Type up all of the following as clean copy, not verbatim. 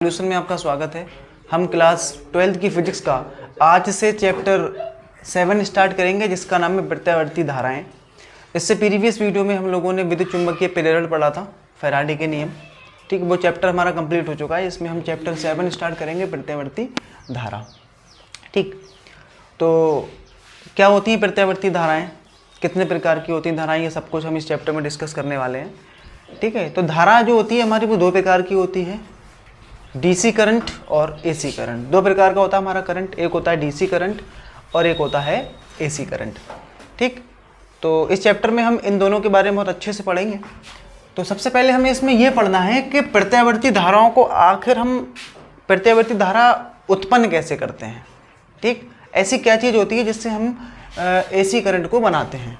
Solution में आपका स्वागत है। हम क्लास 12th की फिजिक्स का आज से चैप्टर 7 स्टार्ट करेंगे, जिसका नाम है प्रत्यावर्ती धाराएं। इससे प्रीवियस वीडियो में हम लोगों ने विद्युत चुंबकीय प्रेरण पढ़ा था, फैराडे के नियम। ठीक, वो चैप्टर हमारा कंप्लीट हो चुका है। इसमें हम चैप्टर 7 स्टार्ट करेंगे, प्रत्यावर्ती धारा। ठीक, तो क्या होती हैं प्रत्यावर्ती धाराएँ, कितने प्रकार की होती हैं धाराएँ, ये सब कुछ हम इस चैप्टर में डिस्कस करने वाले हैं। ठीक है, तो धारा जो होती है हमारी वो दो प्रकार की होती है, डीसी करंट और एसी करंट। दो प्रकार का होता है हमारा करंट, एक होता है डीसी करंट और एक होता है एसी करंट। ठीक, तो इस चैप्टर में हम इन दोनों के बारे में बहुत अच्छे से पढ़ेंगे। तो सबसे पहले हमें इसमें यह पढ़ना है कि प्रत्यावर्ती धाराओं को आखिर हम प्रत्यावर्ती धारा उत्पन्न कैसे करते हैं। ठीक, ऐसी क्या चीज़ होती है जिससे हम एसी करंट को बनाते हैं।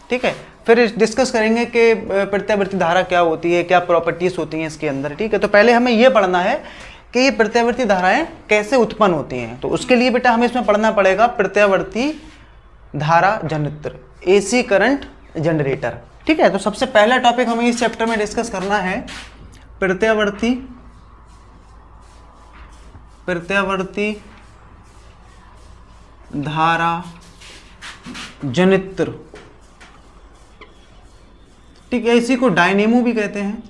ठीक है, फिर डिस्कस करेंगे कि प्रत्यावर्ती धारा क्या होती है, क्या प्रॉपर्टीज़ होती हैं इसके अंदर। ठीक है, तो पहले हमें ये पढ़ना है कि ये प्रत्यावर्ती धाराएं कैसे उत्पन्न होती हैं। तो उसके लिए बेटा हमें इसमें पढ़ना पड़ेगा प्रत्यावर्ती धारा जनित्र, एसी करंट जनरेटर। ठीक है, तो सबसे पहला टॉपिक हमें इस चैप्टर में डिस्कस करना है प्रत्यावर्ती धारा जनित्र। ठीक है, इसी को डायनेमो भी कहते हैं,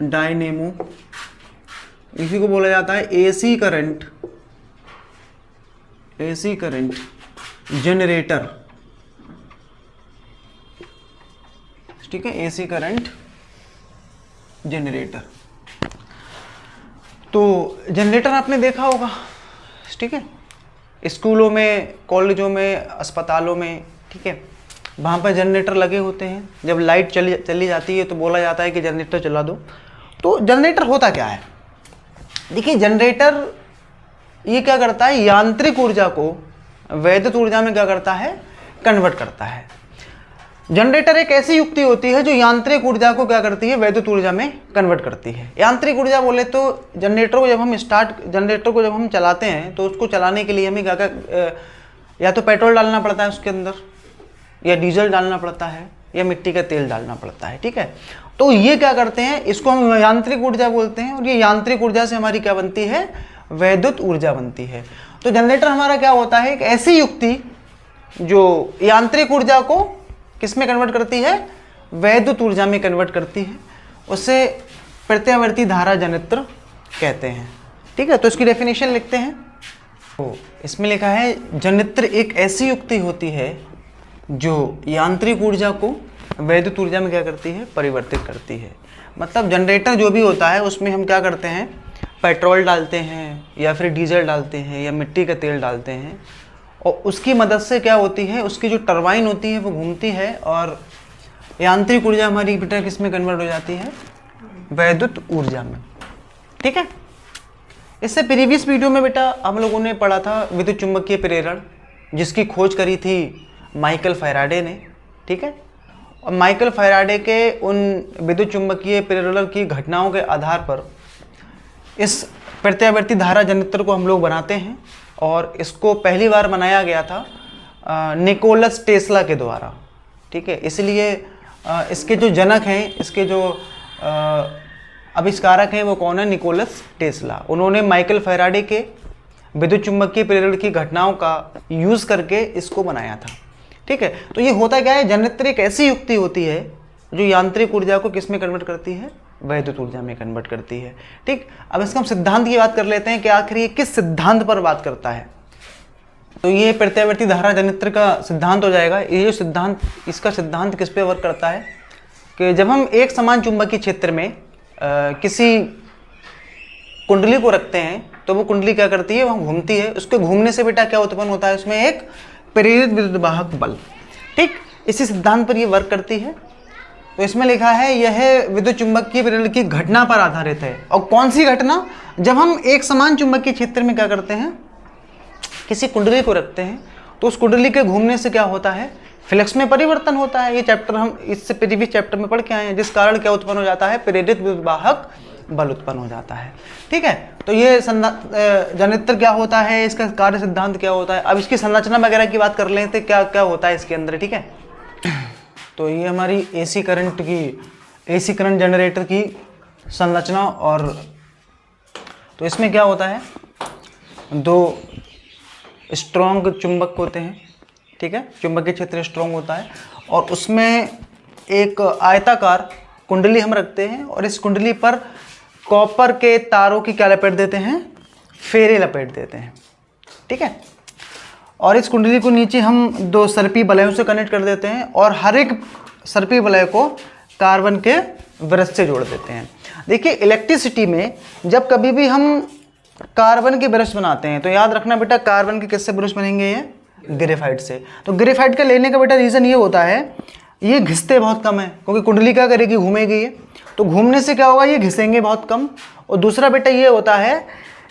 डायनेमो। इसी को बोला जाता है एसी करंट जनरेटर। ठीक है, एसी करंट जनरेटर। तो जनरेटर आपने देखा होगा, ठीक है, स्कूलों में, कॉलेजों में, अस्पतालों में। ठीक है, वहाँ पर जनरेटर लगे होते हैं। जब लाइट चली जाती है तो बोला जाता है कि जनरेटर चला दो। तो जनरेटर होता क्या है? देखिए, जनरेटर ये क्या करता है, यांत्रिक ऊर्जा को वैद्युत ऊर्जा में क्या करता है, कन्वर्ट करता है। जनरेटर एक ऐसी युक्ति होती है जो यांत्रिक ऊर्जा को क्या करती है, वैद्युत ऊर्जा में कन्वर्ट करती है। यांत्रिक ऊर्जा बोले तो जनरेटर को जब हम चलाते हैं तो उसको चलाने के लिए हमें क्या या तो पेट्रोल डालना पड़ता है उसके अंदर, या डीजल डालना पड़ता है, या मिट्टी का तेल डालना पड़ता है। ठीक है, तो ये क्या करते हैं, इसको हम यांत्रिक ऊर्जा बोलते हैं। और ये यांत्रिक ऊर्जा से हमारी क्या बनती है, वैद्युत ऊर्जा बनती है। तो जनरेटर हमारा क्या होता है, एक ऐसी युक्ति जो यांत्रिक ऊर्जा को किस में कन्वर्ट करती है, वैद्युत ऊर्जा में कन्वर्ट करती है। उसे प्रत्यावर्ती धारा जनित्र कहते हैं। ठीक है, तो इसकी डेफिनेशन लिखते हैं। तो इसमें लिखा है, जनित्र एक ऐसी युक्ति होती है जो यांत्रिक ऊर्जा को वैद्युत ऊर्जा में क्या करती है, परिवर्तित करती है। मतलब जनरेटर जो भी होता है उसमें हम क्या करते हैं, पेट्रोल डालते हैं, या फिर डीजल डालते हैं, या मिट्टी का तेल डालते हैं, और उसकी मदद से क्या होती है, उसकी जो टरबाइन होती है वो घूमती है, और यांत्रिक ऊर्जा हमारी बेटा किस में कन्वर्ट हो जाती है, वैद्युत ऊर्जा में। ठीक है, इससे प्रीवियस वीडियो में बेटा हम लोगों ने पढ़ा था विद्युत चुंबकीय प्रेरण, जिसकी खोज करी थी माइकल फैराडे ने। ठीक है, और माइकल फैराडे के उन विद्युत चुंबकीय प्रेरण की घटनाओं के आधार पर इस प्रत्यावर्ती धारा जनित्र को हम लोग बनाते हैं। और इसको पहली बार बनाया गया था निकोलस टेस्ला के द्वारा। ठीक है, इसलिए इसके जो जनक हैं, इसके जो आविष्कारक हैं वो कौन है, निकोलस टेस्ला। उन्होंने माइकल फैराडे के विद्युत चुंबकीय प्रेरण की घटनाओं का यूज़ करके इसको बनाया था। ठीक है, तो ये होता क्या है, जनित्र एक ऐसी युक्ति होती है जो यांत्रिक ऊर्जा को किस में कन्वर्ट करती है, वैद्युत ऊर्जा में कन्वर्ट करती है। ठीक, अब इसका हम सिद्धांत की बात कर लेते हैं कि आखिर ये किस सिद्धांत पर बात करता है। तो ये प्रत्यावर्ती धारा जनित्र का सिद्धांत हो जाएगा। ये जो सिद्धांत, इसका सिद्धांत किस पे वर्क करता है कि जब हम एक समान चुंबकीय क्षेत्र में किसी कुंडली को रखते हैं तो वो कुंडली क्या करती है, वहाँ घूमती है। उसके घूमने से बेटा क्या उत्पन्न होता है, उसमें एक प्रेरित विद्युत वाहक बल। ठीक, इसी सिद्धांत पर ये वर्क करती है। तो इसमें लिखा है, यह विद्युत चुंबकीय प्रेरण की घटना पर आधारित है। और कौन सी घटना, जब हम एक समान चुंबकीय क्षेत्र में क्या करते हैं, किसी कुंडली को रखते हैं, तो उस कुंडली के घूमने से क्या होता है, फ्लक्स में परिवर्तन होता है। ये चैप्टर हम इससे प्रीवियस चैप्टर में पढ़ के आए हैं, जिस कारण क्या उत्पन्न हो जाता है, प्रेरित विद्युत वाहक बल उत्पन्न हो जाता है। ठीक है, तो ये जनित्र क्या होता है, इसका कार्य सिद्धांत क्या होता है। अब इसकी संरचना वगैरह की बात कर लेते हैं, क्या क्या होता है इसके अंदर। ठीक है, तो ये हमारी एसी करंट जनरेटर की संरचना। और तो इसमें क्या होता है, दो स्ट्रॉन्ग चुंबक होते हैं, ठीक है, चुंबकीय क्षेत्र स्ट्रॉन्ग होता है, और उसमें एक आयताकार कुंडली हम रखते हैं, और इस कुंडली पर कॉपर के तारों की क्या लपेट देते हैं, फेरे लपेट देते हैं, ठीक है। और इस कुंडली को नीचे हम दो सर्पी वलयों से कनेक्ट कर देते हैं, और हर एक सर्पी वलय को कार्बन के ब्रश से जोड़ देते हैं। देखिए इलेक्ट्रिसिटी में जब कभी भी हम कार्बन के ब्रश बनाते हैं तो याद रखना बेटा, कार्बन के किससे ब्रश बनेंगे, ये ग्रेफाइट से। तो ग्रेफाइट का लेने का बेटा रीज़न ये होता है, ये घिसते बहुत कम है, क्योंकि कुंडली क्या करेगी, घूमेगी ये, तो घूमने से क्या होगा, ये घिसेंगे बहुत कम। और दूसरा बेटा ये होता है,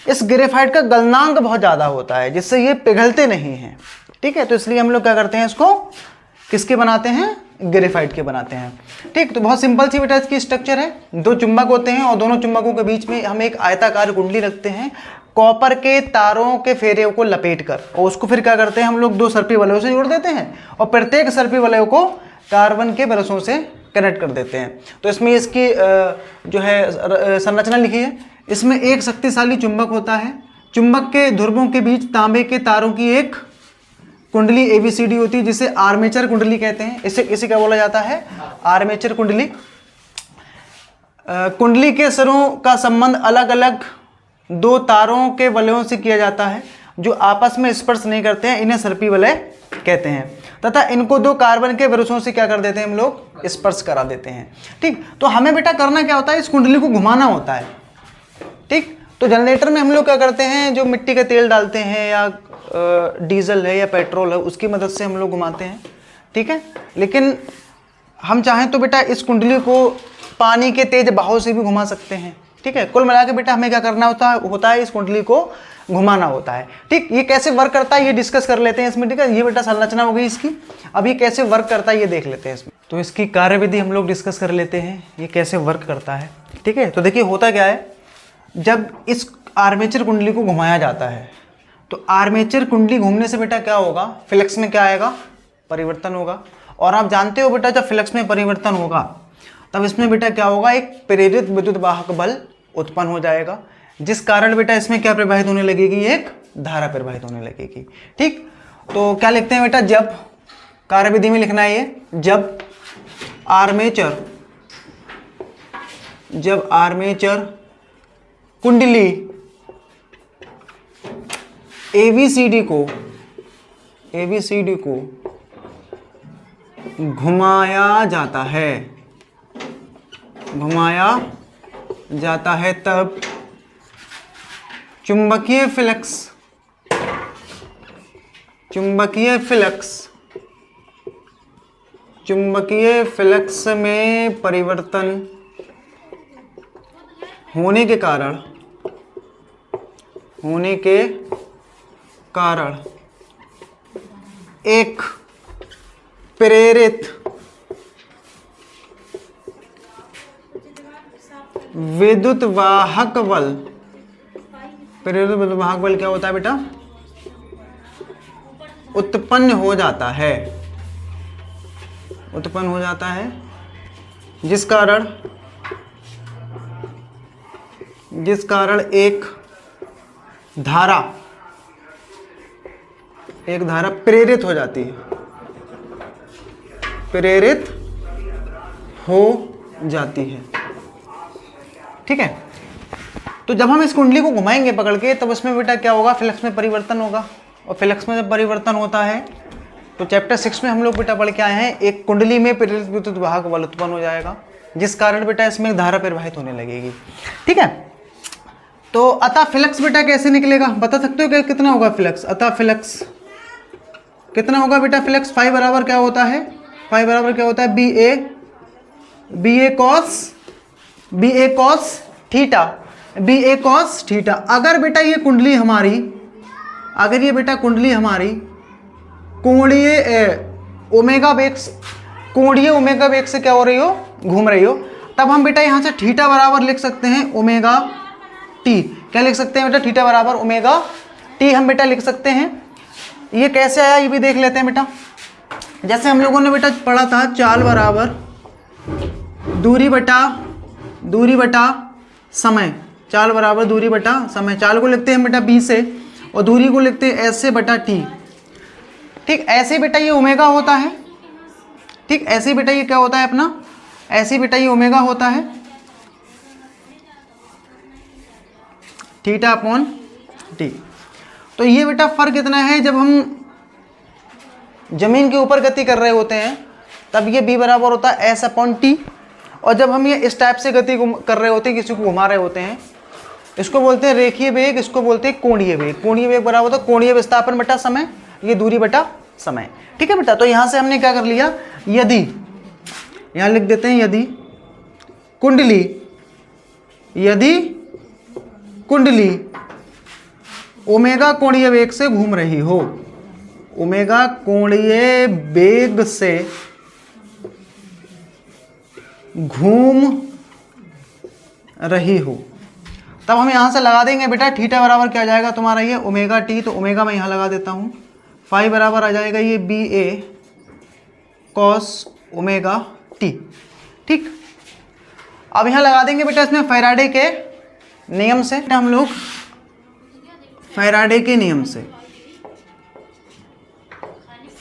इस ग्रेफाइट का गलनांक बहुत ज़्यादा होता है, जिससे ये पिघलते नहीं हैं, ठीक है। तो इसलिए हम लोग क्या करते हैं, इसको किसके बनाते हैं, ग्रेफाइट के बनाते हैं, ठीक। तो बहुत सिंपल सी बेटा इसकी स्ट्रक्चर है, दो चुंबक होते हैं और दोनों चुंबकों के बीच में हम एक आयताकार कुंडली रखते हैं कॉपर के तारों के फेरे को लपेट कर, और उसको फिर क्या करते हैं हम लोग, दो सर्पी वलयों से जोड़ देते हैं, और प्रत्येक सर्पी वलयों को कार्बन के ब्रशों से कनेक्ट कर देते हैं। तो इसमें इसकी जो है संरचना लिखी है, इसमें एक शक्तिशाली चुंबक होता है, चुंबक के ध्रुवों के बीच तांबे के तारों की एक कुंडली ABCD होती है, जिसे आर्मेचर कुंडली कहते हैं। इसे क्या बोला जाता है, आर्मेचर कुंडली। कुंडली के सिरों का संबंध अलग अलग दो तारों के वलयों से किया जाता है, जो आपस में स्पर्श नहीं करते हैं, इन्हें सर्पी वलय कहते हैं, तथा इनको दो कार्बन के ब्रशों से क्या कर देते हैं हम लोग, स्पर्श करा देते हैं, ठीक। तो हमें बेटा करना क्या होता है, इस कुंडली को घुमाना होता है, ठीक। तो जनरेटर में हम लोग क्या करते हैं, जो मिट्टी का तेल डालते हैं या डीजल है या पेट्रोल है, उसकी मदद से हम लोग घुमाते हैं, ठीक है। लेकिन हम चाहें तो बेटा इस कुंडली को पानी के तेज बहाव से भी घुमा सकते हैं, ठीक है। कुल मिला के बेटा हमें क्या करना होता है इस कुंडली को घुमाना होता है, ठीक। ये कैसे वर्क करता है ये डिस्कस कर लेते हैं इसमें, ठीक है। ये बेटा संरचना हो गई इसकी, अब ये कैसे वर्क करता है ये देख लेते हैं इसमें। तो इसकी कार्यविधि हम लोग डिस्कस कर लेते हैं, ये कैसे वर्क करता है, ठीक है। तो देखिए होता क्या है, जब इस आर्मेचर कुंडली को घुमाया जाता है तो आर्मेचर कुंडली घूमने से बेटा क्या होगा, फ्लक्स में क्या आएगा, परिवर्तन होगा। और आप जानते हो बेटा जब फ्लक्स में परिवर्तन होगा तब इसमें बेटा क्या होगा, एक प्रेरित विद्युत वाहक बल उत्पन्न हो जाएगा, जिस कारण बेटा इसमें क्या प्रवाहित होने लगेगी, एक धारा प्रवाहित होने लगेगी, ठीक। तो क्या लिखते हैं बेटा, जब कार्यविधि में लिखना है ये, जब आर्मेचर कुंडली ABCD को घुमाया जाता है तब चुंबकीय फ्लक्स में परिवर्तन होने के कारण एक प्रेरित विद्युत वाहक बल क्या होता है बेटा, उत्पन्न हो जाता है, जिस कारण एक धारा प्रेरित हो जाती है, ठीक है। तो जब हम इस कुंडली को घुमाएंगे पकड़ के तब उसमें बेटा क्या होगा, फ्लक्स में परिवर्तन होगा, और फ्लक्स में जब परिवर्तन होता है तो चैप्टर 6 में हम लोग बेटा पढ़ के आए हैं, एक कुंडली में प्रेरित विद्युत वाहक बल उत्पन्न हो जाएगा, जिस कारण बेटा इसमें धारा प्रवाहित होने लगेगी, ठीक है। तो अतः फ्लक्स बेटा कैसे निकलेगा, बता सकते हो क्या कितना होगा फ्लक्स, अतः फ्लक्स कितना होगा बेटा, फ्लक्स फाई बराबर क्या होता है, BA cos थीटा। अगर बेटा ये कुंडली हमारी, कोणीय ओमेगा वेग से क्या हो रही हो, घूम रही हो, तब हम बेटा यहाँ से थीटा बराबर लिख सकते हैं ओमेगा टी। क्या लिख सकते हैं बेटा, थीटा बराबर ओमेगा टी हम बेटा लिख सकते हैं। ये कैसे आया ये भी देख लेते हैं बेटा। जैसे हम लोगों ने बेटा पढ़ा था, चाल बराबर दूरी बटा समय, चाल बराबर दूरी बटा समय। चाल को लिखते हैं बेटा b से और दूरी को लिखते हैं s से बटा t। ठीक, ऐसे बेटा ये ओमेगा होता है। ठीक, ऐसे बेटा ये क्या होता है अपना, ऐसे बेटा ये ओमेगा होता है, थीटा अपॉन टी। तो ये बेटा फर्क इतना है, जब हम जमीन के ऊपर गति कर रहे होते हैं तब ये b बराबर होता है s अपॉन टी, और जब हम ये इस टाइप से गति कर रहे होते हैं, किसी को घुमा रहे होते हैं, इसको बोलते हैं रेखीय वेग, इसको बोलते हैं कोणीय वेग। कोणीय वेग बराबर होता है कोणीय विस्थापन बटा समय, ये दूरी बटा समय। ठीक है बेटा, तो यहां से हमने क्या कर लिया, यदि, यहां लिख देते हैं यदि कुंडली, यदि कुंडली ओमेगा कोणीय वेग से घूम रही हो, ओमेगा कोणीय वेग से घूम रही हो, तब हम यहां से लगा देंगे बेटा थीटा बराबर क्या आ जाएगा तुम्हारा ये ओमेगा टी। तो ओमेगा मैं यहां लगा देता हूं, फाई बराबर आ जाएगा ये बी ए कॉस ओमेगा टी। ठीक, अब यहां लगा देंगे बेटा इसमें फैराडे के नियम से, हम लोग फैराडे के नियम से,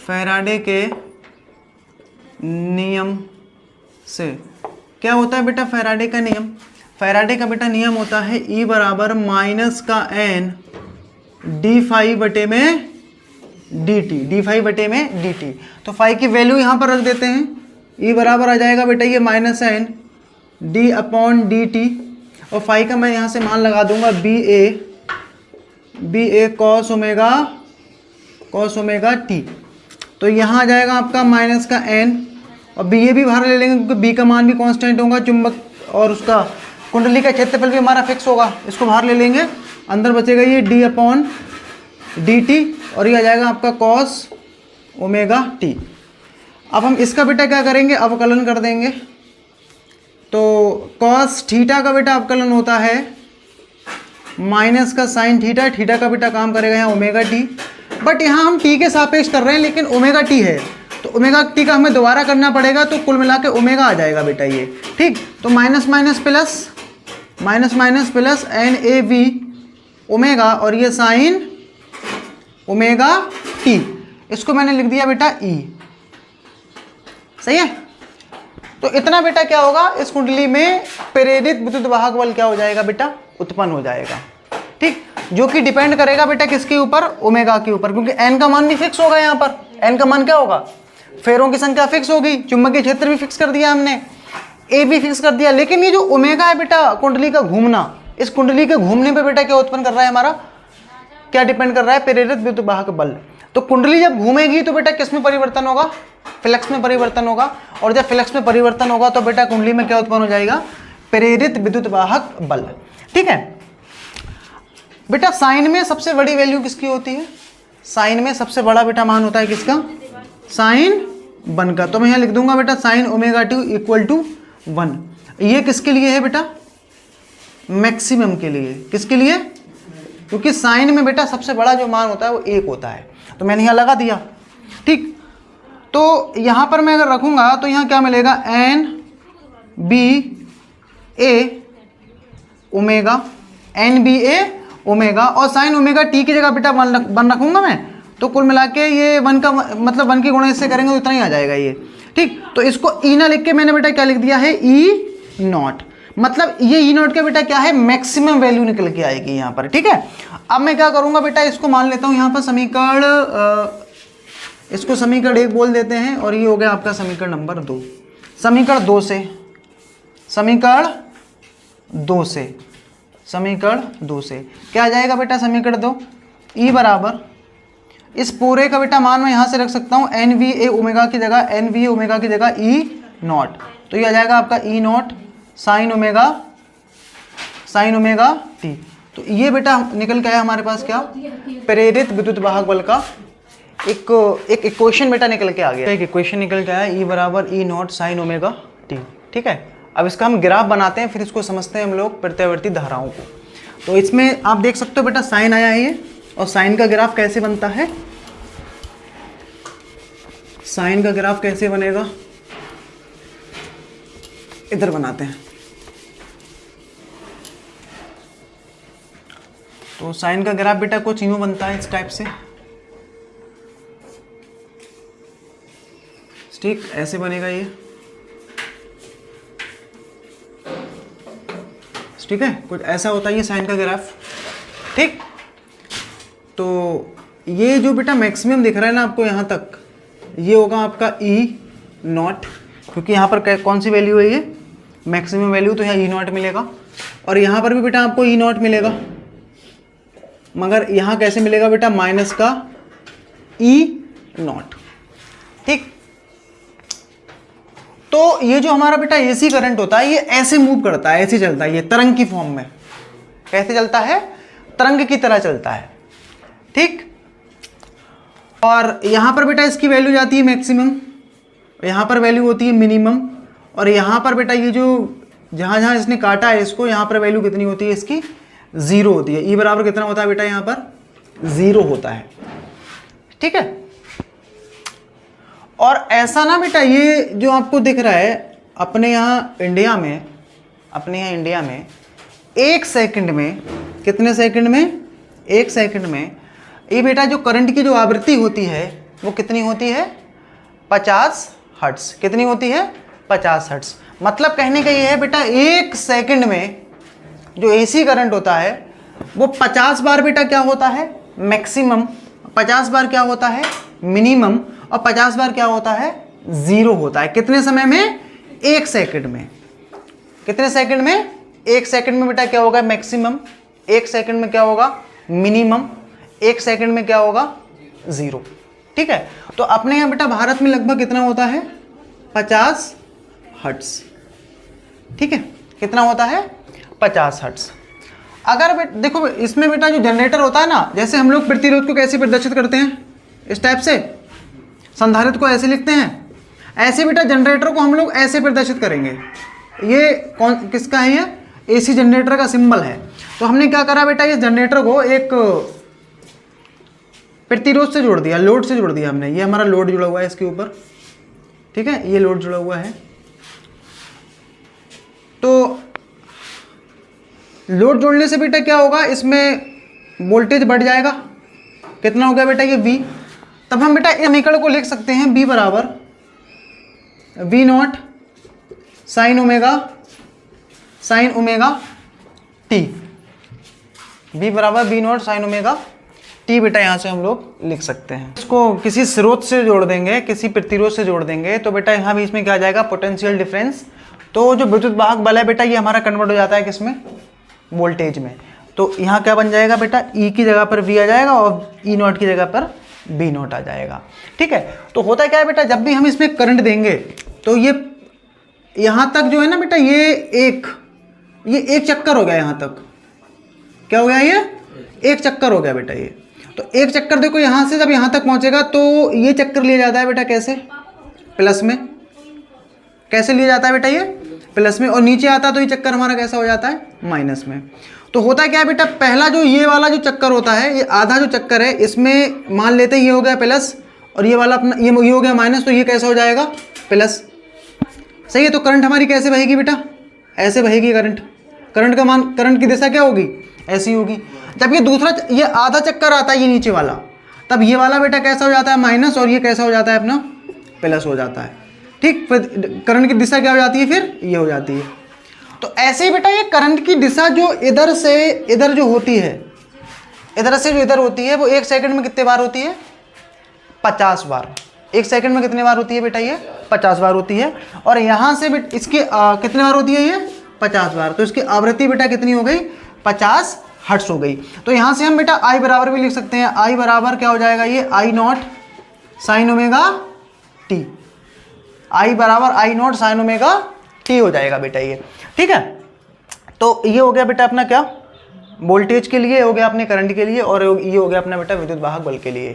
फैराडे के नियम से क्या होता है बेटा फैराडे का नियम, फैराडे का बेटा नियम होता है E बराबर माइनस का n डी फाई बटे में डी टी, डी फाई बटे में डी टी। तो फाई की वैल्यू यहाँ पर रख देते हैं, E बराबर आ जाएगा बेटा ये minus n D upon D T, और फाई का मैं यहाँ से मान लगा दूंगा बी ए कॉस ओमेगा टी। तो यहाँ आ जाएगा आपका माइनस का n, और बी ए भी बाहर ले लेंगे क्योंकि बी का मान भी कांस्टेंट होगा, चुंबक और उसका कुंडली का क्षेत्रफल भी हमारा फिक्स होगा, इसको बाहर ले लेंगे, अंदर बचेगा ये डी अपॉन डी टी, और ये आ जाएगा आपका कॉस ओमेगा टी। अब हम इसका बेटा क्या करेंगे, अवकलन कर देंगे। तो कॉस थीटा का बेटा अवकलन होता है माइनस का साइन थीटा, थीटा का बेटा काम करेगा यहाँ ओमेगा टी, बट यहाँ हम टी के सापेक्ष कर रहे हैं लेकिन ओमेगा टी है, तो ओमेगा टी का हमें दोबारा करना पड़ेगा, तो कुल मिला के ओमेगा आ जाएगा बेटा ये। ठीक, तो minus minus plus n a v omega, और ये साइन ओमेगा टी, इसको मैंने लिख दिया बेटा ई। सही है, तो इतना बेटा क्या होगा, इस कुंडली में प्रेरित विद्युत वाहक बल क्या हो जाएगा बेटा, उत्पन्न हो जाएगा। ठीक, जो कि डिपेंड करेगा बेटा किसके ऊपर, ओमेगा के ऊपर, क्योंकि एन का मान भी फिक्स होगा। यहाँ पर एन का मान क्या होगा, फेरों की संख्या फिक्स होगी, चुंबकीय क्षेत्र भी फिक्स कर दिया हमने, ए भी फिक्स कर दिया, लेकिन ये जो ओमेगा है बेटा कुंडली का घूमना, इस कुंडली के घूमने पे बेटा क्या उत्पन्न कर रहा है हमारा, क्या डिपेंड कर रहा है, प्रेरित विद्युत वाहक बल। तो कुंडली जब घूमेगी तो बेटा किस में परिवर्तन होगा, फ्लक्स में परिवर्तन होगा, और जब फ्लक्स में परिवर्तन होगा तो बेटा कुंडली में क्या उत्पन्न हो जाएगा, प्रेरित विद्युत वाहक बल। ठीक है बेटा, साइन में सबसे बड़ी वैल्यू किसकी होती है, साइन में सबसे बड़ा बेटा मान होता है किसका, साइन 1 का। तो मैं यहाँ लिख दूंगा बेटा sine omega t equal to 1। ये किसके लिए है बेटा, मैक्सिमम के लिए। किसके लिए, क्योंकि साइन में बेटा सबसे बड़ा जो मान होता है वो 1 होता है, तो मैंने यहाँ लगा दिया। ठीक, तो यहाँ पर मैं अगर रखूँगा तो यहाँ क्या मिलेगा, एन बी ए ओमेगा, एन बी ए ओमेगा, और साइन ओमेगा टी की जगह बेटा 1 रखूँगा मैं, तो कुल मिला के ये 1 का मतलब 1 की गुणा इससे करेंगे तो इतना ही आ जाएगा ये। ठीक, तो इसको ई ना लिख के मैंने बेटा क्या लिख दिया है, ई नॉट, मतलब ये ई नॉट का बेटा क्या है, मैक्सिमम वैल्यू निकल के आएगी यहाँ पर। ठीक है, अब मैं क्या करूँगा बेटा, इसको मान लेता हूँ यहाँ पर समीकरण, इसको समीकरण 1 बोल देते हैं, और ये हो गया आपका समीकरण नंबर 2। समीकरण 2 से, समीकरण 2 से क्या आ जाएगा बेटा, समीकरण 2 ई बराबर, इस पूरे का बेटा मान मैं यहाँ से रख सकता हूँ एन वी ए ओमेगा की जगह, एन वी ए ओमेगा की जगह ई नॉट, तो ये आ जाएगा आपका ई नॉट साइन ओमेगा टी। तो ये बेटा निकल के आया हमारे पास क्या, प्रेरित विद्युत वाहक बल का एक इक्वेशन बेटा निकल के आ गया, एक इक्वेशन निकल के आया, ई बराबर ई नॉट साइन ओमेगा टी। ठीक है, अब इसका हम ग्राफ बनाते हैं, फिर इसको समझते हैं हम लोग प्रत्यावर्ती धाराओं को। तो इसमें आप देख सकते हो बेटा साइन आया है ये, और साइन का ग्राफ कैसे बनता है, साइन का ग्राफ कैसे बनेगा, इधर बनाते हैं। तो साइन का ग्राफ बेटा कुछ यूं बनता है इस टाइप से, ठीक, ऐसे बनेगा ये, ठीक है, कुछ ऐसा होता है ये साइन का ग्राफ, ठीक। तो ये जो बेटा मैक्सिमम दिख रहा है ना आपको यहाँ तक, ये होगा आपका ई नॉट, क्योंकि यहाँ पर कौन सी वैल्यू है ये, मैक्सिमम वैल्यू, तो यहाँ ई नॉट मिलेगा। और यहाँ पर भी बेटा आपको ई नॉट मिलेगा, मगर यहाँ कैसे मिलेगा बेटा, माइनस का ई नॉट, ठीक। तो ये जो हमारा बेटा एसी करंट होता है ये ऐसे मूव करता है, ऐसे चलता है, ये तरंग की फॉर्म में। कैसे चलता है, तरंग की तरह चलता है, ठीक। और यहां पर बेटा इसकी वैल्यू जाती है मैक्सिमम, यहां पर वैल्यू होती है मिनिमम, और यहां पर बेटा ये जो जहां जहां इसने काटा है इसको, यहां पर वैल्यू कितनी होती है इसकी, 0 होती है। ई बराबर कितना होता है बेटा, यहां पर 0 होता है, ठीक है। और ऐसा ना बेटा, ये जो आपको दिख रहा है अपने यहाँ इंडिया में, अपने यहाँ इंडिया में 1 सेकंड में, कितने सेकंड में, 1 सेकंड में ये बेटा जो करंट की जो आवृत्ति होती है वो कितनी होती है, 50 हर्ट्ज। कितनी होती है, 50 हर्ट्ज। मतलब कहने का ये है बेटा 1 सेकंड में जो एसी करंट होता है वो 50 बार बेटा क्या होता है, मैक्सिमम, 50 बार क्या होता है, मिनिमम, और 50 बार क्या होता है, 0 होता है। कितने समय में, 1 सेकंड में। कितने सेकंड में, 1 सेकंड में बेटा क्या होगा, मैक्सिमम, 1 सेकंड में क्या होगा, मिनिमम, 1 सेकंड में क्या होगा, 0, ठीक है। तो अपने यहाँ बेटा भारत में लगभग कितना होता है, 50 हर्ट्ज, ठीक है। कितना होता है, 50 हर्ट्ज। अगर देखो इसमें बेटा जो जनरेटर होता है ना, जैसे हम लोग प्रतिरोध को कैसे प्रदर्शित करते हैं, इस टाइप से, संधारित्र को ऐसे लिखते हैं, ऐसे बेटा जनरेटर को हम लोग ऐसे प्रदर्शित करेंगे। ये कौन किसका है, ये एसी जनरेटर का सिंबल है। तो हमने क्या करा बेटा, इस जनरेटर को एक प्रतिरोध से जोड़ दिया, लोड से जोड़ दिया हमने। ये हमारा लोड जुड़ा हुआ है इसके ऊपर, ठीक है, ये लोड जुड़ा हुआ है। तो लोड जोड़ने से बेटा क्या होगा, इसमें वोल्टेज बढ़ जाएगा। कितना हो गया बेटा, ये V। तब हम बेटा इस समीकरण को लिख सकते हैं B बराबर V not sine omega T। B बराबर V not sine omega T बेटा यहाँ से हम लोग लिख सकते हैं। इसको किसी स्रोत से जोड़ देंगे, किसी प्रतिरोध से जोड़ देंगे, तो बेटा यहाँ बीच में क्या आ जाएगा, पोटेंशियल डिफरेंस। तो जो विद्युत वाहक बल है बेटा, ये हमारा कन्वर्ट हो जाता है किसमें, वोल्टेज में। तो यहाँ क्या बन जाएगा बेटा, E की जगह पर V आ जाएगा और E नॉट की जगह पर B नॉट आ जाएगा, ठीक है। तो होता क्या है बेटा, जब भी हम इसमें करंट देंगे तो ये यहाँ तक जो है ना बेटा, ये एक चक्कर हो गया, यहाँ तक क्या हो गया, ये एक चक्कर हो गया बेटा। ये तो एक चक्कर देखो यहाँ से जब यहाँ तक पहुँचेगा तो ये चक्कर लिया जाता है बेटा कैसे, प्लस में। कैसे लिया जाता है बेटा, ये प्लस में, और नीचे आता तो ये चक्कर हमारा कैसा हो जाता है, माइनस में। तो होता क्या है बेटा, पहला जो ये वाला जो चक्कर होता है, ये आधा जो चक्कर है, इसमें मान लेते हैं ये हो गया प्लस, और ये वाला अपना ये हो गया माइनस, तो ये कैसा हो जाएगा, प्लस। सही है। तो करंट हमारी कैसे बहेगी बेटा, ऐसे बहेगी करंट। करंट का मान, करंट की दिशा क्या होगी, ऐसी होगी। जब ये दूसरा ये आधा चक्कर आता है, ये नीचे वाला, तब ये वाला बेटा कैसा हो जाता है, माइनस, और ये कैसा हो जाता है अपना, प्लस हो जाता है, ठीक। फिर करंट की दिशा क्या हो जाती है, फिर ये हो जाती है। तो ऐसे ही बेटा ये करंट की दिशा जो इधर से इधर जो होती है, इधर से जो इधर होती है, वो 1 सेकंड में कितने बार होती है, 50 बार। 1 सेकंड में कितने बार होती है बेटा, ये 50 बार होती है। और यहाँ से इसकी कितने बार होती है, ये 50 बार। तो इसकी आवृत्ति बेटा कितनी हो गई, 50 हर्ट्ज हो गई। तो यहाँ से हम बेटा I बराबर भी लिख सकते हैं। I बराबर क्या हो जाएगा, ये I not sine omega T। I बराबर I not sine omega T हो जाएगा बेटा ये, ठीक है। तो ये हो गया बेटा अपना क्या, वोल्टेज के लिए हो गया, अपने करंट के लिए, और ये हो गया अपना बेटा विद्युत वाहक बल के लिए।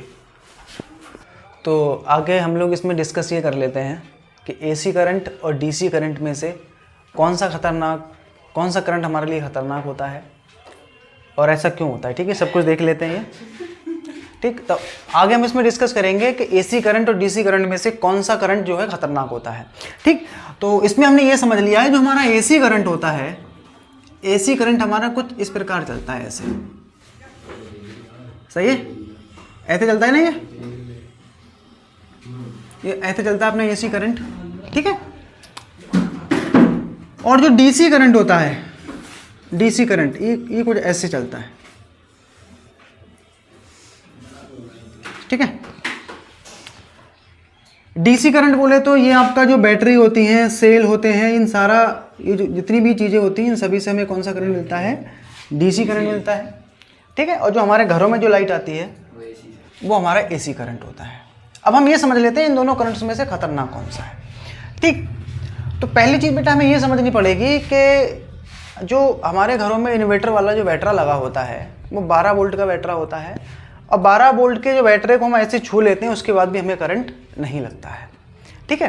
तो आगे हम लोग इसमें डिस्कस ये कर लेते हैं कि एसी करंट और डीसी करंट में से कौन सा करंट हमारे लिए खतरनाक होता है और ऐसा क्यों होता है, ठीक है। सब कुछ देख लेते हैं ये, ठीक। तो आगे हम इसमें डिस्कस करेंगे कि एसी करंट और डीसी करंट में से कौन सा करंट जो है खतरनाक होता है, ठीक। तो इसमें हमने ये समझ लिया है, जो हमारा एसी करंट होता है, एसी करंट हमारा कुछ इस प्रकार चलता है, ऐसे सही है, ऐसे चलता है ना, ये ऐसे चलता है अपना एसी करंट, ठीक है। और जो डीसी करंट होता है, डीसी करंट ये कुछ ऐसे चलता है, ठीक है। डीसी करंट बोले तो ये आपका जो बैटरी होती हैं, सेल होते हैं, इन सारा ये जो जितनी भी चीज़ें होती हैं इन सभी से हमें कौन सा करंट मिलता है, डीसी करंट मिलता है, ठीक है। और जो हमारे घरों में जो लाइट आती है वो हमारा एसी करंट होता है। अब हम ये समझ लेते हैं इन दोनों करंट्स में से खतरनाक कौन सा है, ठीक। तो पहली चीज़ बेटा हमें ये समझनी पड़ेगी कि जो हमारे घरों में इन्वर्टर वाला जो बैटरा लगा होता है वो 12 वोल्ट का बैटरा होता है, और 12 वोल्ट के जो बैटरे को हम ऐसे छू लेते हैं उसके बाद भी हमें करंट नहीं लगता है, ठीक है।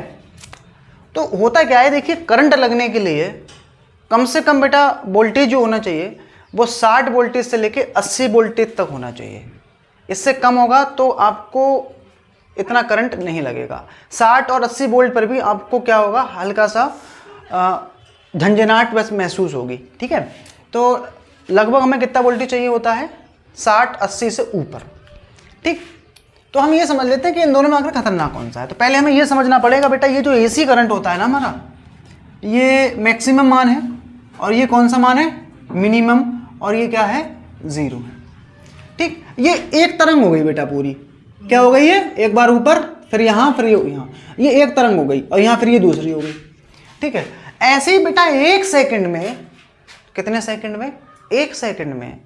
तो होता क्या है, देखिए करंट लगने के लिए कम से कम बेटा वोल्टेज जो होना चाहिए वो 60 वोल्टेज से लेके 80 वोल्टेज तक होना चाहिए। इससे कम होगा तो आपको इतना करंट नहीं लगेगा। 60 और 80 वोल्ट पर भी आपको क्या होगा, हल्का सा झंझनाहट बस महसूस होगी, ठीक है। तो लगभग हमें कितना वोल्टेज चाहिए होता है, 60-80 से ऊपर, ठीक। तो हम ये समझ लेते हैं कि इन दोनों में आखिर खतरनाक कौन सा है। तो पहले हमें ये समझना पड़ेगा बेटा, ये जो एसी करंट होता है ना हमारा, ये मैक्सिमम मान है और ये कौन सा मान है, मिनिमम, और ये क्या है, 0 है, ठीक। ये एक तरंग हो गई बेटा पूरी, क्या हो गई है, एक बार ऊपर फिर यहाँ फिर यहाँ, ये एक तरंग हो गई, और यहाँ फिर ये दूसरी हो गई, ठीक है। ऐसे ही बेटा एक सेकंड में, कितने सेकंड में, एक सेकंड में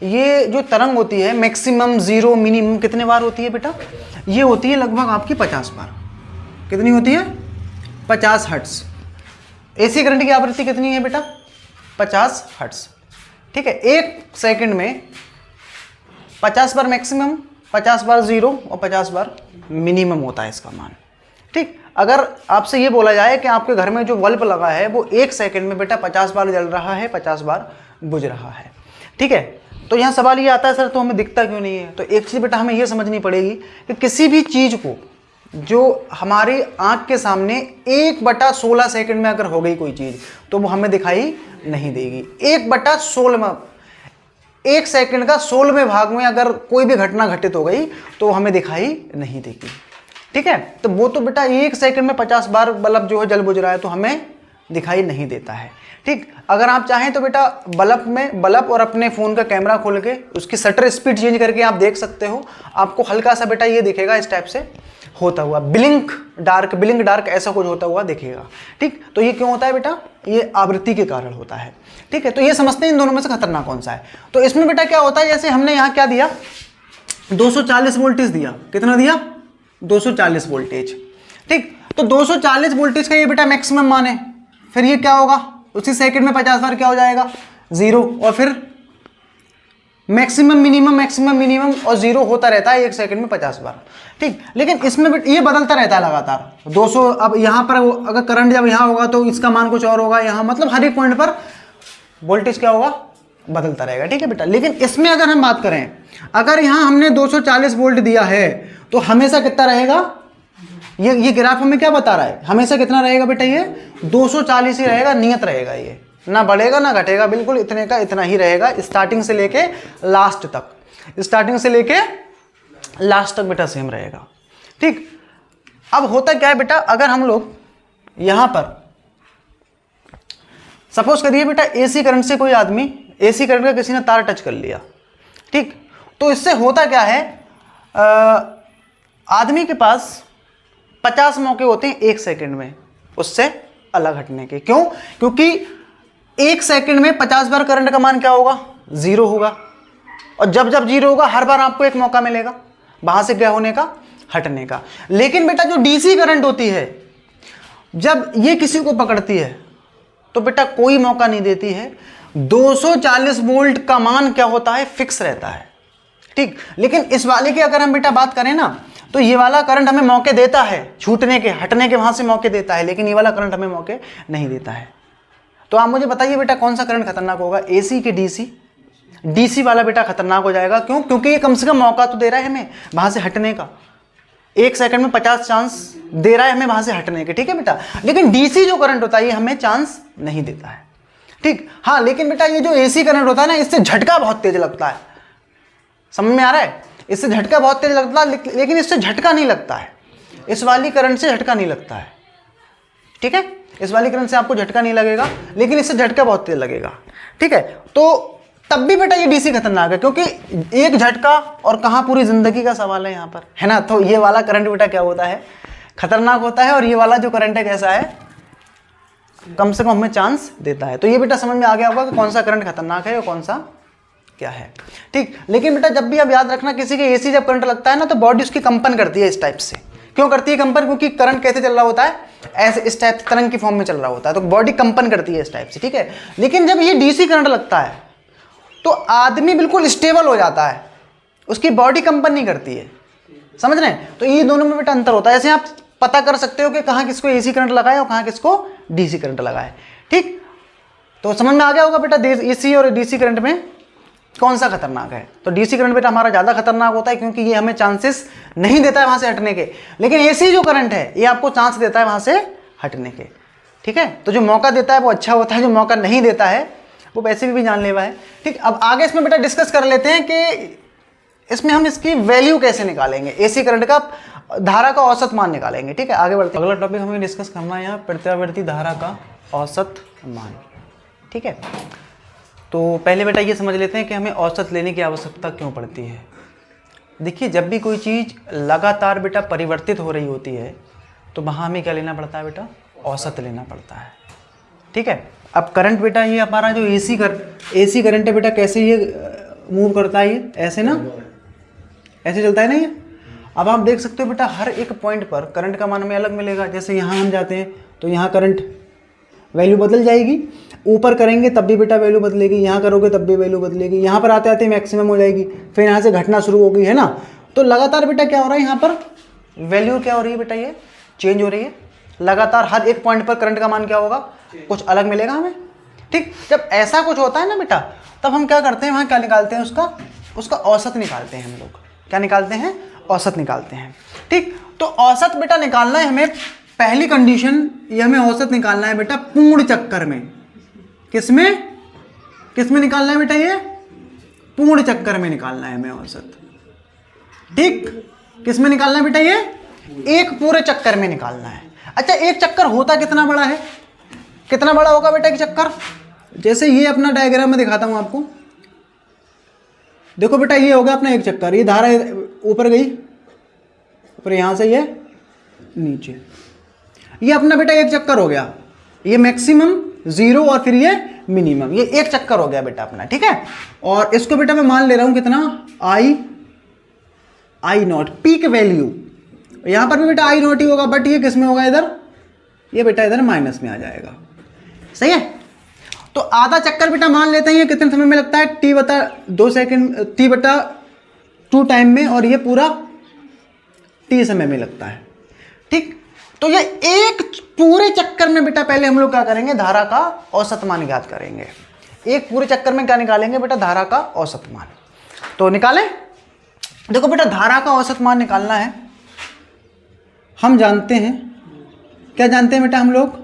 ये जो तरंग होती है मैक्सिमम, 0, मिनिमम कितने बार होती है बेटा, ये होती है लगभग आपकी 50 बार। कितनी होती है, 50 हर्ट्ज। एसी करंट की आवृत्ति कितनी है बेटा, 50 हर्ट्ज, ठीक है। एक सेकंड में 50 बार मैक्सिमम, 50 बार 0 और 50 बार मिनिमम होता है इसका मान, ठीक। अगर आपसे ये बोला जाए कि आपके घर में जो बल्ब लगा है वो एक सेकंड में बेटा 50 बार जल रहा है, 50 बार बुझ रहा है, ठीक है। तो यहाँ सवाल ये आता है, सर तो हमें दिखता क्यों नहीं है। तो एक चीज़ बेटा हमें ये समझनी पड़ेगी कि किसी भी चीज़ को जो हमारी आंख के सामने 1/16 सेकंड में अगर हो गई कोई चीज़ तो वो हमें दिखाई नहीं देगी। 1/16 1 सेकंड का 16वें भाग में अगर कोई भी घटना घटित हो गई तो हमें दिखाई नहीं देगी, ठीक है। तो वो तो बेटा 1 सेकंड में 50 बार बल्ब जो है जल बुझ रहा है तो हमें दिखाई नहीं देता है, ठीक। अगर आप चाहें तो बेटा बल्ब और अपने फ़ोन का कैमरा खोल के उसकी शटर स्पीड चेंज करके आप देख सकते हो, आपको हल्का सा बेटा ये दिखेगा इस टाइप से होता हुआ, ब्लिंक डार्क ऐसा कुछ होता हुआ दिखेगा, ठीक। तो ये क्यों होता है बेटा, ये आवृत्ति के कारण होता है, ठीक है। तो ये समझते हैं इन दोनों में से खतरनाक कौन सा है। तो इसमें बेटा क्या होता है, जैसे हमने यहाँ क्या दिया, 240 वोल्टेज दिया, कितना दिया, 240 वोल्टेज, ठीक। तो 240 वोल्टेज का ये बेटा मैक्सिमम मान है, फिर ये क्या होगा, उसी सेकंड में 50 बार क्या हो जाएगा, 0, और फिर मैक्सिमम मिनिमम और 0 होता रहता है 1 सेकंड में 50 बार, ठीक। लेकिन इसमें ये बदलता रहता है लगातार 200। अब यहाँ पर अगर करंट जब यहाँ होगा तो इसका मान कुछ और होगा, यहाँ मतलब हर एक पॉइंट पर वोल्टेज क्या होगा, बदलता रहेगा, ठीक है बेटा। लेकिन इसमें अगर हम बात करें, अगर यहाँ हमने 240 वोल्ट दिया है तो हमेशा कितना रहेगा, ये ग्राफ हमें क्या बता रहा है, हमेशा कितना रहेगा बेटा, ये 240 ही रहेगा, नियत रहेगा, ये ना बढ़ेगा ना घटेगा, बिल्कुल इतने का इतना ही रहेगा स्टार्टिंग से लेके लास्ट तक बेटा सेम रहेगा, ठीक। अब होता क्या है बेटा, अगर हम लोग यहां पर सपोज करिए बेटा एसी करंट से कोई आदमी, एसी करंट का किसी ने तार टच कर लिया, ठीक। तो इससे होता क्या है, आदमी के पास 50 मौके होते हैं 1 सेकंड में उससे अलग हटने के। क्यों, क्योंकि 1 सेकंड में 50 बार करंट का मान क्या होगा, 0 होगा, और जब 0 होगा हर बार आपको एक मौका मिलेगा वहां से क्या होने का, हटने का। लेकिन बेटा जो डीसी करंट होती है, जब ये किसी को पकड़ती है तो बेटा कोई मौका नहीं देती है, 240 वोल्ट का मान क्या होता है, फिक्स रहता है, ठीक। लेकिन इस वाले की अगर हम बेटा बात करें ना, तो ये वाला करंट हमें मौके देता है छूटने के, हटने के, वहां से मौके देता है, लेकिन ये वाला करंट हमें मौके नहीं देता है। तो आप मुझे बताइए बेटा कौन सा करंट खतरनाक होगा, एसी के डीसी? डीसी वाला बेटा खतरनाक हो जाएगा। क्यों? क्योंकि ये कम से कम मौका तो दे रहा है हमें वहां से हटने का, 1 सेकंड में 50 चांस दे रहा है हमें वहां से हटने के, ठीक है बेटा। लेकिन डीसी जो करंट होता है ये हमें चांस नहीं देता है, ठीक। हाँ, लेकिन बेटा ये जो एसी करंट होता है ना, इससे झटका बहुत तेज लगता है, समझ में आ रहा है? इससे झटका बहुत तेज लगता है, लेकिन इससे झटका नहीं लगता है, इस वाली करंट से झटका नहीं लगता है, ठीक है? इस वाली करंट से आपको झटका नहीं लगेगा, लेकिन इससे झटका बहुत तेज लगेगा, ठीक है? तो तब भी बेटा ये डीसी खतरनाक है, क्योंकि एक झटका और कहाँ पूरी जिंदगी का सवाल है यहाँ पर, है ना? तो ये वाला करंट बेटा क्या होता है, खतरनाक होता है, और ये वाला जो करंट है कैसा है, कम से कम हमें चांस देता है। तो ये बेटा समझ में आ गया होगा कि कौन सा करंट खतरनाक है और कौन सा क्या है, ठीक? लेकिन बेटा जब भी आप याद रखना, किसी के एसी जब करंट लगता है ना, तो बॉडी उसकी कंपन करती है इस टाइप से। क्यों करती है कंपन? क्योंकि करंट कैसे चल रहा होता है, ऐसे इस टाइप तरंग की फॉर्म में चल रहा होता है, तो बॉडी कंपन करती है इस टाइप से, ठीक है? लेकिन जब ये डीसी करंट लगता है तो आदमी बिल्कुल स्टेबल हो जाता है, उसकी बॉडी कंपन नहीं करती है, समझ रहे हैं? तो ये दोनों में बेटा अंतर होता है। ऐसे आप पता कर सकते हो कि कहाँ किसको एसी करंट लगा है और कहाँ किसको डीसी करंट लगा है, ठीक? तो समझ में आ गया होगा बेटा एसी और डीसी करंट में कौन सा खतरनाक है। तो डीसी करंट बेटा हमारा ज़्यादा खतरनाक होता है, क्योंकि ये हमें चांसेस नहीं देता है वहाँ से हटने के, लेकिन एसी जो करंट है ये आपको चांस देता है वहाँ से हटने के, ठीक है? तो जो मौका देता है वो अच्छा होता है, जो मौका नहीं देता है वो वैसे भी जानलेवा है, ठीक? अब आगे इसमें बेटा डिस्कस कर लेते हैं कि इसमें हम इसकी वैल्यू कैसे निकालेंगे, एसी करंट का धारा का औसत मान निकालेंगे, ठीक है? आगे बढ़ते हैं। अगला टॉपिक हमें डिस्कस करना है यहाँ प्रत्यावर्ती धारा का औसत मान, ठीक है? तो पहले बेटा ये समझ लेते हैं कि हमें औसत लेने की आवश्यकता क्यों पड़ती है। देखिए, जब भी कोई चीज़ लगातार बेटा परिवर्तित हो रही होती है तो वहाँ हमें क्या लेना पड़ता है बेटा, औसत लेना पड़ता है, ठीक है? अब करंट बेटा ये हमारा जो एसी करंट है बेटा, कैसे ये मूव करता है, ये ऐसे ना, ऐसे चलता है ना ये। अब आप देख सकते हो बेटा हर एक पॉइंट पर करंट का मान हमें अलग मिलेगा। जैसे यहाँ हम जाते हैं तो यहाँ करंट वैल्यू बदल जाएगी, ऊपर करेंगे तब भी बेटा वैल्यू बदलेगी, यहाँ करोगे तब भी वैल्यू बदलेगी, यहाँ पर आते आते मैक्सिमम हो जाएगी, फिर यहाँ से घटना शुरू हो गई, है ना? तो लगातार बेटा क्या हो रहा है, यहाँ पर वैल्यू क्या हो रही है बेटा, ये चेंज हो रही है लगातार। हर एक पॉइंट पर करंट का मान क्या होगा, कुछ अलग मिलेगा हमें, ठीक? जब ऐसा कुछ होता है ना बेटा, तब हम क्या करते हैं, वहाँ क्या निकालते हैं, उसका औसत निकालते हैं हम लोग। क्या निकालते हैं? औसत निकालते हैं, ठीक? तो औसत बेटा निकालना है हमें, पहली कंडीशन ये हमें औसत निकालना है बेटा पूर्ण चक्कर में। किसमें निकालना है बेटा, ये पूर्ण चक्कर में निकालना है हमें औसत, ठीक? किसमें निकालना है बेटा, ये एक पूरे चक्कर में निकालना है। अच्छा, एक चक्कर होता कितना बड़ा है, कितना बड़ा होगा बेटा एक चक्कर? जैसे ये अपना डायग्राम में दिखाता हूं आपको, देखो बेटा ये होगा अपना एक चक्कर, ये धारा ऊपर गई, ऊपर यहां से ये नीचे, ये अपना बेटा एक चक्कर हो गया, ये मैक्सिमम जीरो और फिर ये मिनिमम, ये एक चक्कर हो गया बेटा अपना, ठीक है? और इसको बेटा मैं मान ले रहा हूं कितना, आई नॉट पीक वैल्यू। यहां पर भी बेटा आई नॉट ही होगा, बट ये किस में होगा, इधर, ये बेटा इधर माइनस में आ जाएगा, सही है? तो आधा चक्कर बेटा मान लेते हैं, ये कितने समय में लगता है, t/2 सेकेंड, t/2 टाइम में, और ये पूरा t समय में लगता है, ठीक? तो ये एक पूरे चक्कर में बेटा पहले हम लोग क्या करेंगे, धारा का औसत मान ज्ञात करेंगे। एक पूरे चक्कर में क्या निकालेंगे बेटा, धारा का औसत मान। तो निकालें, देखो बेटा धारा का औसत मान निकालना है, हम जानते हैं, क्या जानते हैं बेटा हम लोग,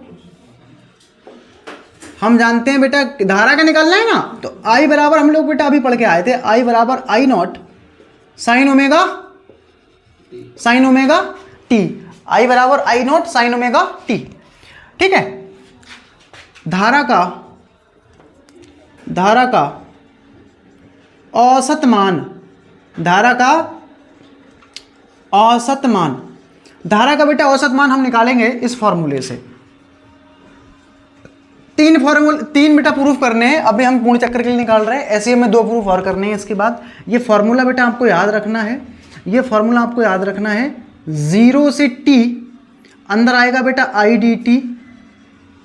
हम जानते हैं बेटा धारा का निकालना है ना, तो आई बराबर हम लोग बेटा अभी पढ़ के आए थे, आई बराबर आई नॉट साइन ओमेगा टी, आई बराबर आई नॉट साइन ओमेगा टी, ठीक है? धारा का औसत मान, धारा का औसत मान, धारा का बेटा औसत मान हम निकालेंगे इस फॉर्मूले से। तीन बेटा प्रूफ करने हैं, अभी हम पूर्ण चक्कर के लिए निकाल रहे हैं, ऐसे ही हमें 2 प्रूफ और करने हैं इसके बाद। ये फॉर्मूला बेटा आपको याद रखना है, ये फॉर्मूला आपको याद रखना है, 0 से t अंदर आएगा बेटा आई डी टी,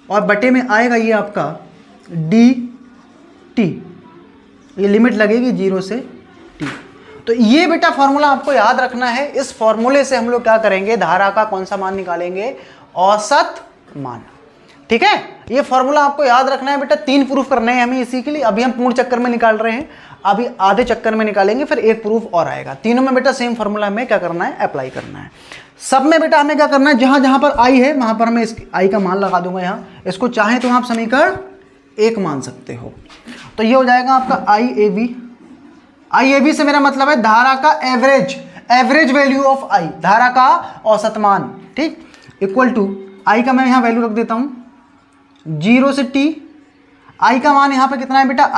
और बटे में आएगा ये आपका डी टी, ये लिमिट लगेगी 0 से t। तो ये बेटा फॉर्मूला आपको याद रखना है, इस फॉर्मूले से हम लोग क्या करेंगे, धारा का कौन सा मान निकालेंगे, औसत मान, ठीक है? ये फॉर्मूला आपको याद रखना है बेटा, 3 प्रूफ करने हैं हमें इसी के लिए। अभी हम पूर्ण चक्कर में निकाल रहे हैं, अभी आधे चक्कर में निकालेंगे, फिर एक प्रूफ और आएगा। तीनों में बेटा सेम फॉर्मूला हमें क्या करना है, अप्लाई करना है। सब में बेटा हमें क्या करना है, जहां जहां पर आई है वहां पर मैं इस आई का मान लगा दूंगा यहाँ, इसको चाहे तो आप समीकरण 1 मान सकते हो। तो ये हो जाएगा आपका आई ए बी IAB से मेरा मतलब है धारा का एवरेज वैल्यू ऑफ I, धारा का औसत मान, ठीक, इक्वल टू I का मैं यहाँ वैल्यू रख देता हूँ 0 से T। I का मान यहाँ पे कितना है बेटा,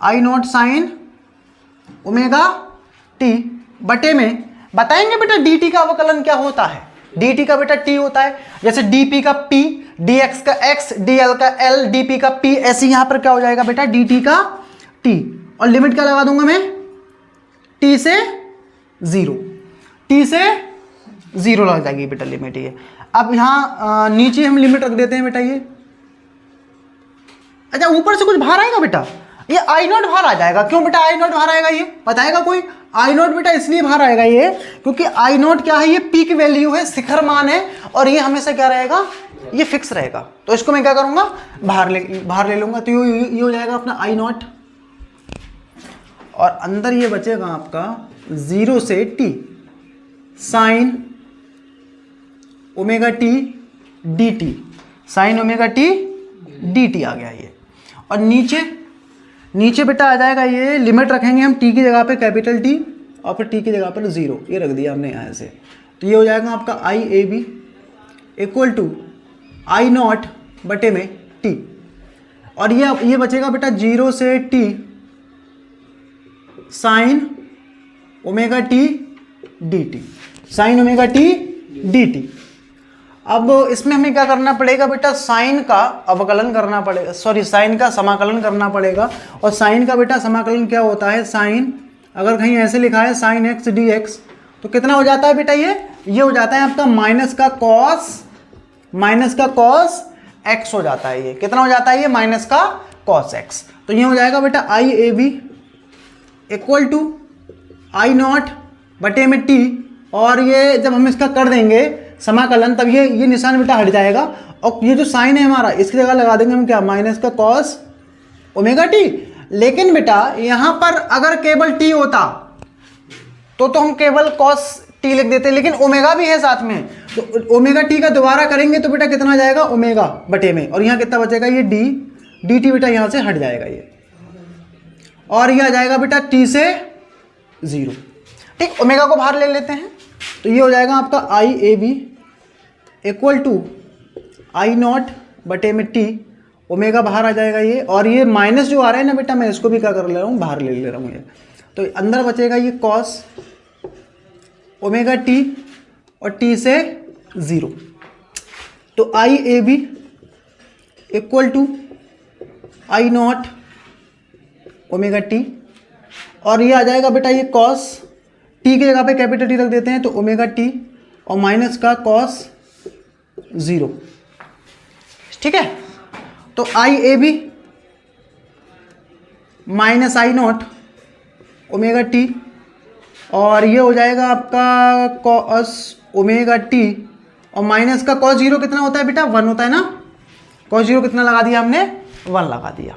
I not sine omega T बटे में, बताएंगे बेटा dt का अवकलन क्या होता है। dt का बेटा t होता है, जैसे dp का p, dx का x, dl का l, dp का p, ऐसे यहां पर क्या हो जाएगा बेटा dt का t, और लिमिट क्या लगा दूंगा मैं, t से 0 लग जाएगी बेटा लिमिट ये। अब यहां नीचे हम लिमिट रख देते हैं बेटा ये, अच्छा ऊपर से कुछ बाहर आएगा बेटा, ये आई नॉट बाहर आ जाएगा। क्यों बेटा आई नॉट बाहर आएगा, ये बताएगा कोई। आई नॉट बेटा इसलिए बाहर आएगा ये, क्योंकि आई नॉट क्या है, ये पीक वैल्यू है, शिखर मान है, और ये हमेशा क्या रहेगा, ये फिक्स रहेगा। तो इसको मैं क्या करूंगा, बाहर ले लूंगा, तो ये हो जाएगा अपना आई नॉट, और अंदर ये बचेगा आपका 0 से t sign omega T dt, sign omega T dt आ गया ये। और नीचे बेटा आ जाएगा ये, लिमिट रखेंगे हम t की जगह पे कैपिटल T, और फिर t की जगह पर 0, ये रख दिया हमने यहाँ से। तो ये हो जाएगा आपका IAB equal to I naught बटे में t, और ये बचेगा बेटा 0 से t sign omega T dt, sign omega T dt। अब इसमें हमें क्या करना पड़ेगा बेटा, साइन का अवकलन करना पड़ेगा, सॉरी साइन का समाकलन करना पड़ेगा। और साइन का बेटा समाकलन क्या होता है, साइन अगर कहीं ऐसे लिखा है साइन x dx, तो कितना हो जाता है बेटा, ये हो जाता है आपका माइनस का कॉस x हो जाता है। ये कितना हो जाता है, ये माइनस का कॉस x। तो ये हो जाएगा बेटा IAB equal to I naught बटे में t, और ये जब हम इसका कर देंगे समाकलन, तब ये निशान बेटा हट जाएगा, और ये जो साइन है हमारा, इसकी जगह लगा देंगे हम क्या, माइनस का कॉस ओमेगा टी। लेकिन बेटा यहां पर अगर केवल t होता तो हम केवल कॉस t लिख देते, लेकिन ओमेगा भी है साथ में, तो ओमेगा टी का दोबारा करेंगे तो बेटा कितना आ जाएगा, ओमेगा बटे में, और यहाँ कितना बचेगा, ये dt बेटा यहाँ से हट जाएगा ये, और ये आ जाएगा बेटा t से 0, ठीक। ओमेगा को बाहर ले लेते हैं, तो ये हो जाएगा आपका IAB equal to I naught बटे में t, ओमेगा बाहर आ जाएगा ये, और ये माइनस जो आ रहा है ना बेटा, मैं इसको भी क्या कर ले रहा हूँ, बाहर ले रहा हूँ ये। तो अंदर बचेगा ये कॉस ओमेगा t और t से 0। तो IAB equal to I naught omega t, और ये आ जाएगा बेटा ये कॉस, t की जगह पे कैपिटल T रख देते हैं, तो ओमेगा t और माइनस का कॉस 0, ठीक है। तो IAB minus I naught omega t, और ये हो जाएगा आपका कॉस ओमेगा t, और माइनस का कॉस 0 कितना होता है बेटा, 1 होता है ना। कॉस 0 कितना लगा दिया हमने, 1 लगा दिया,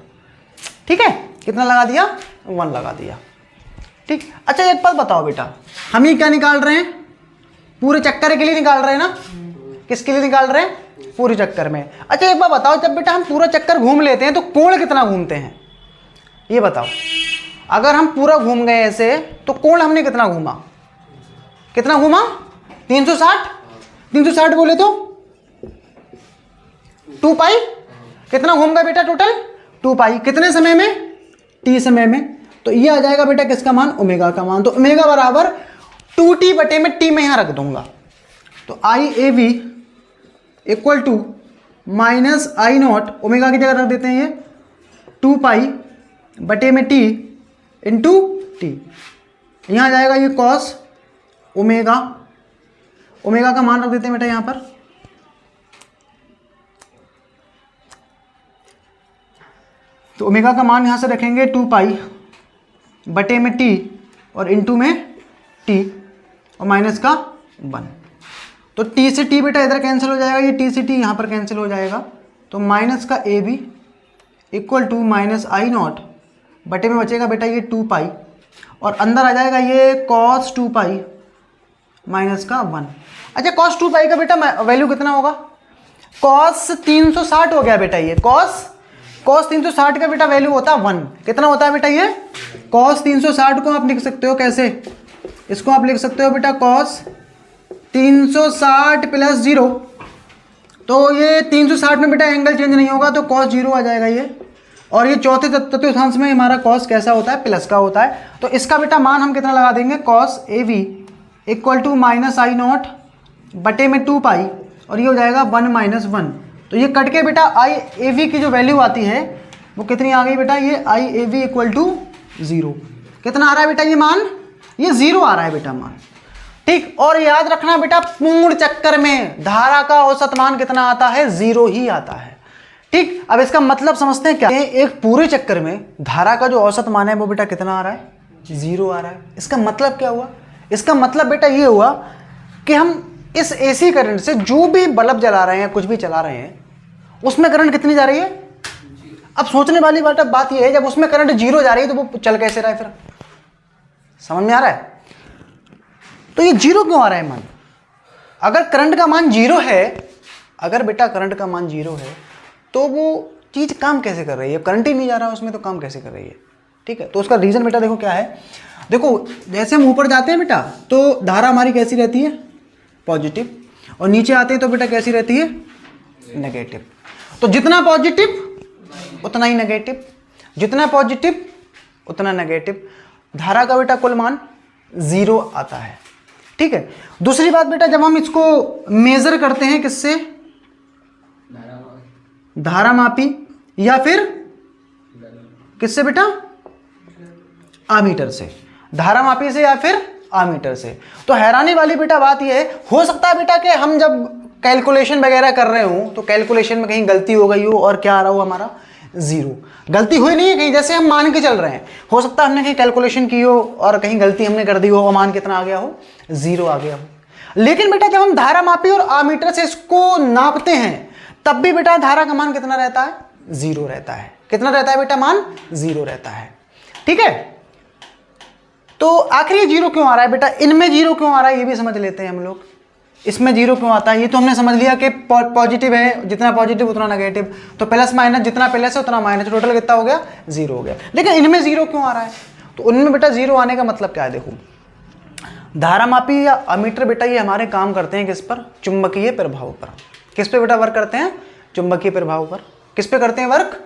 ठीक है। कितना लगा दिया, 1 लगा दिया, ठीक। अच्छा एक बात बताओ बेटा, हम ये क्या निकाल रहे हैं, पूरे चक्कर के लिए निकाल रहे हैं ना, किसके लिए निकाल रहे हैं, पूरे चक्कर में। अच्छा एक बात बताओ, जब बेटा हम पूरा चक्कर घूम लेते हैं तो कोण कितना घूमते हैं, ये बताओ। अगर हम पूरा घूम गए ऐसे, तो कोण हमने कितना घूमा, 360 बोले तो 2 पाई, कितना घूम गया बेटा टोटल, 2 पाई, कितने समय में, t समय में। तो ये आ जाएगा बेटा किसका मान, ओमेगा का मान। तो ओमेगा बराबर 2t बटे में t में यहां रख दूंगा, तो IAB equal to minus I naught, omega की जगह रख देते हैं ये 2 पाई बटे में t इंटू टी, यहां आ जाएगा ये कॉस ओमेगा का मान रख देते हैं बेटा यहां पर, तो ओमेगा का मान यहां से रखेंगे 2 पाई बटे में t और इंटू में t और माइनस का 1। तो t से t बेटा इधर कैंसिल हो जाएगा, ये t से t यहाँ पर कैंसिल हो जाएगा, तो माइनस का AB equal to minus I naught बटे में बचेगा बेटा ये 2 पाई, और अंदर आ जाएगा ये कॉस 2 पाई माइनस का 1। अच्छा कॉस 2 पाई का बेटा वैल्यू कितना होगा, कॉस 360 हो गया बेटा, ये कॉस cos 360 का बेटा वैल्यू होता है 1। कितना होता है बेटा ये? cos 360 को आप लिख सकते हो कैसे? इसको आप लिख सकते हो बेटा cos 360 प्लस 0। तो ये 360 में बेटा एंगल चेंज नहीं होगा तो cos 0 आ जाएगा ये। और ये चौथे चतुर्थांश में हमारा cos कैसा होता है? प्लस का होता है। तो इसका बेटा मान हम कितना लगा देंगे? cos AB equal to minus I naught बटे में 2 पाई, और ये हो जाएगा 1 माइनस 1। तो ये कट के बेटा आई ए वी की जो वैल्यू आती है वो कितनी आ गई बेटा? ये आई ए वी इक्वल टू 0। कितना आ रहा है बेटा ये मान? ये 0 आ रहा है बेटा मान। ठीक, और याद रखना बेटा पूर्ण चक्कर में धारा का औसत मान कितना आता है? 0 ही आता है। ठीक, अब इसका मतलब समझते हैं क्या? एक पूरे चक्कर में धारा का जो औसत मान है वो बेटा कितना आ रहा है? 0 आ रहा है। इसका मतलब क्या हुआ? इसका मतलब बेटा ये हुआ कि हम इस एसी करंट से जो भी बल्ब जला रहे हैं, कुछ भी चला रहे हैं, उसमें करंट कितनी जा रही है? अब सोचने वाली बात ये है, जब उसमें करंट 0 जा रही है तो वो चल कैसे रहा है? फिर समझ में आ रहा है? तो ये 0 क्यों आ रहा है मान? अगर करंट का मान 0 है, अगर बेटा करंट का मान 0 है तो वो चीज काम कैसे कर रही है? करंट ही नहीं जा रहा है उसमें तो काम कैसे कर रही है? ठीक है, तो उसका रीजन बेटा देखो क्या है। देखो जैसे हम ऊपर जाते हैं बेटा तो धारा हमारी कैसी रहती है? पॉजिटिव, और नीचे आते हैं तो बेटा कैसी रहती है? नेगेटिव। तो जितना पॉजिटिव उतना ही नेगेटिव, जितना पॉजिटिव उतना नेगेटिव। धारा का बेटा कुल मान 0 आता है। ठीक है, दूसरी बात बेटा जब हम इसको मेजर करते हैं किससे? धारा मापी या फिर किससे बेटा? आमीटर से। धारा मापी से या फिर आमीटर से। तो हैरानी वाली बेटा बात यह है, हो सकता है बेटा कि हम जब कैलकुलेशन वगैरह कर रहे हो तो कैलकुलेशन में कहीं गलती हो गई हो और क्या आ रहा हो हमारा? 0। गलती हुई नहीं है कहीं, जैसे हम मान के चल रहे हैं, हो सकता है हमने कहीं कैलकुलेशन की हो और कहीं गलती हमने कर दी हो और मान कितना आ गया हो? 0 आ गया हो। लेकिन बेटा जब हम धारा मापी और आमीटर से इसको नापते हैं तब भी बेटा धारा का मान कितना रहता है? 0 रहता है। कितना रहता है बेटा मान? 0 रहता है। ठीक है, तो आखिर ये 0 क्यों आ रहा है बेटा? इनमें 0 क्यों आ रहा है ये भी समझ लेते हैं हम लोग। इसमें 0 क्यों आता है ये तो हमने समझ लिया कि पॉजिटिव है, जितना पॉजिटिव उतना नेगेटिव, तो प्लस माइनस जितना प्लस है उतना माइनस, टोटल कितना हो गया? 0 हो गया। लेकिन इनमें 0 क्यों आ रहा है? तो उनमें बेटा 0 आने का मतलब क्या है? देखो धारा मापी या अमीटर बेटा ये हमारे काम करते हैं किस पर? चुंबकीय प्रभाव पर। किस पे बेटा वर्क करते हैं? चुंबकीय प्रभाव पर। किस पे करते हैं वर्क?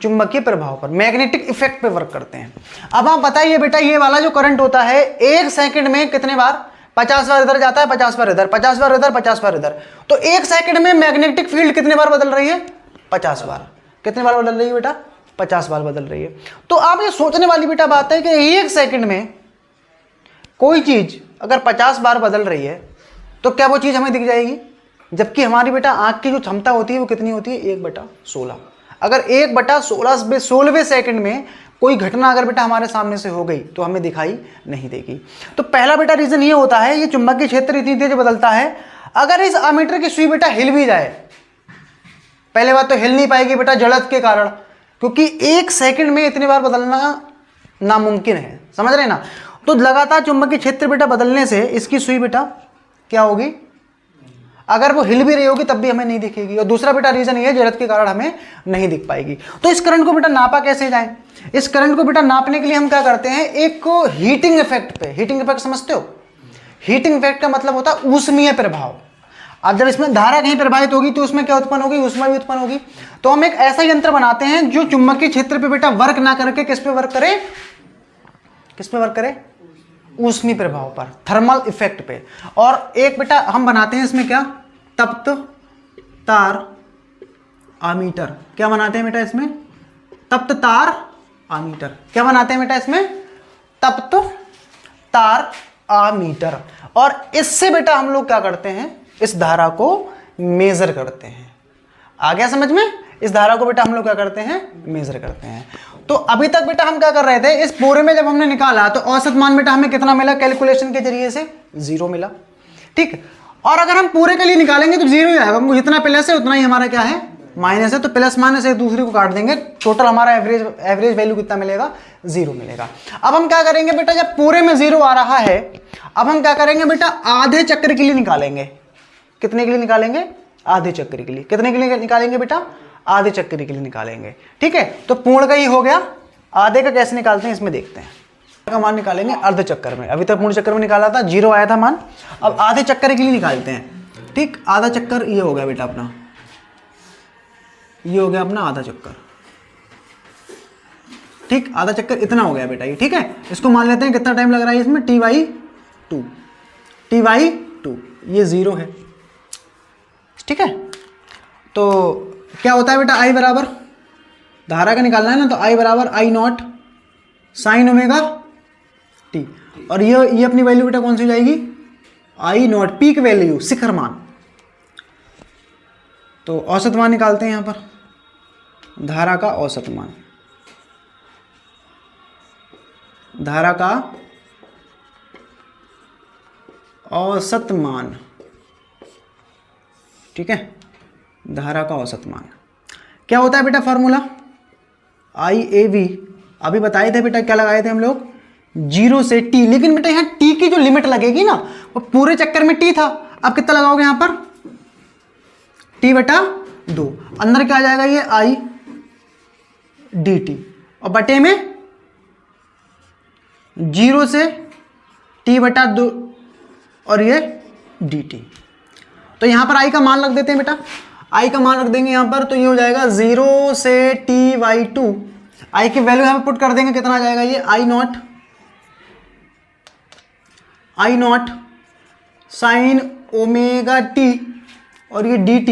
चुंबकीय प्रभाव पर, मैग्नेटिक इफेक्ट पे वर्क करते हैं। अब आप बताइए बेटा ये वाला जो करंट होता है 1 सेकंड में कितने बार? 50 बार इधर जाता है, 50 बार इधर, 50 बार इधर, 50 बार इधर। तो 1 सेकंड में मैग्नेटिक फील्ड कितने बार बदल रही है? 50 बार। कितने बार बदल रही है बेटा? 50 बार बदल रही है। तो आप ये सोचने वाली बेटा बात है कि 1 सेकंड में कोई चीज अगर 50 बार बदल रही है तो क्या वो चीज हमें दिख जाएगी? जबकि हमारी बेटा आंख की जो क्षमता होती है वो कितनी होती है? 1/16। अगर 1/16वें सेकंड में कोई घटना अगर बेटा हमारे सामने से हो गई तो हमें दिखाई नहीं देगी। तो पहला बेटा रीजन ये होता है, ये चुंबकीय क्षेत्र इतनी तेज बदलता है। अगर इस अमीटर की सुई बेटा हिल भी जाए, पहले बात तो हिल नहीं पाएगी बेटा जड़त्व के कारण, क्योंकि 1 सेकंड में इतनी बार बदलना नामुमकिन है। समझ रहे ना? तो लगातार चुंबकीय क्षेत्र बेटा बदलने से इसकी सुई बेटा क्या होगी? अगर वो हिल भी रही होगी तब भी हमें नहीं दिखेगी। और दूसरा बेटा रीजन ये है जड़त्व के कारण हमें नहीं दिख पाएगी। तो इस करंट को बेटा नापा कैसे जाए? इस करंट को बेटा नापने के लिए हम क्या करते हैं? एक हीटिंग इफेक्ट पे, हीटिंग इफेक्ट समझते हो? हीटिंग इफेक्ट का मतलब होता है ऊष्मीय प्रभाव। अब जब इसमें धारा कहीं प्रभावित होगी तो उसमें क्या उत्पन्न होगी? ऊष्मा भी उत्पन्न होगी। तो हम एक ऐसा यंत्र बनाते हैं जो चुंबकीय क्षेत्र पे बेटा वर्क ना करके किस पे वर्क करे? किस पे वर्क करे? ऊष्मीय प्रभाव पर, थर्मल इफेक्ट पे। और एक बेटा हम बनाते हैं इसमें क्या? तप्त तार आमीटर। क्या बनाते हैं बेटा इसमें? तप्त तार आमीटर। क्या बनाते हैं बेटा इसमें? तप्त तार आमीटर। और इससे बेटा हम लोग क्या करते हैं? इस धारा को मेजर करते हैं। आ गया समझ में? इस धारा को बेटा हम लोग क्या करते हैं? मेजर करते हैं। तो अभी तक बेटा हम क्या कर रहे थे? इस पूरे में जब हमने निकाला तो औसत मान बेटा हमें कितना मिला? कैलकुलेशन के जरिए से 0 मिला। ठीक, और अगर हम पूरे के लिए निकालेंगे तो 0 ही आएगा। जितना प्लस है उतना ही हमारा क्या है? माइनस है। तो प्लस माइनस एक दूसरे को काट देंगे, टोटल हमारा एवरेज वैल्यू कितना मिलेगा? 0 मिलेगा। अब हम क्या करेंगे बेटा, जब पूरे में 0 आ रहा है, अब हम क्या करेंगे बेटा? आधे चक्र के लिए निकालेंगे। कितने के लिए निकालेंगे? आधे चक्र के लिए। कितने के लिए निकालेंगे बेटा? आधे चक्कर के लिए निकालेंगे। ठीक है, तो पूर्ण का ही हो गया, आधे का कैसे निकालते हैं इसमें देखते हैं। का मान निकालेंगे अर्ध चक्कर में, अभी तक पूर्ण चक्कर में निकाला था, 0 आया था मान, अब आधे चक्कर के लिए निकालते हैं। ठीक, आधा चक्कर ये हो गया बेटा अपना, ये हो गया अपना आधा चक्कर। ठीक, आधा चक्कर इतना हो गया बेटा ये। ठीक है, इसको मान लेते हैं कितना टाइम लग रहा है इसमें, t/2, t/2, ये 0 है। ठीक है, तो क्या होता है बेटा, I बराबर, धारा का निकालना है ना, तो I बराबर I0 साइन ओमेगा t, और ये अपनी वैल्यू बेटा कौन सी हो जाएगी, I0 पीक वैल्यू, शिखर मान। तो औसत मान निकालते हैं यहां पर, धारा का औसत मान, धारा का औसत मान। ठीक है, धारा का औसत मान क्या होता है बेटा, फॉर्मूला IAV, अभी बताए थे बेटा, क्या लगाए थे हम लोग, 0 से t, लेकिन बेटा यहाँ t की जो लिमिट लगेगी ना वो पूरे चक्कर में t था, अब कितना लगाओगे यहाँ पर, t/2, अंदर क्या आ जाएगा ये I dt, और बटे में 0 से t/2 और ये dt। तो यहां पर I का मान रख देते हैं बेटा, I का मान रख देंगे यहां पर, तो ये हो जाएगा 0 से t/2, I की वैल्यू यहां पर पुट कर देंगे, कितना आ जाएगा ये I0 साइन ओमेगा t और ये dt,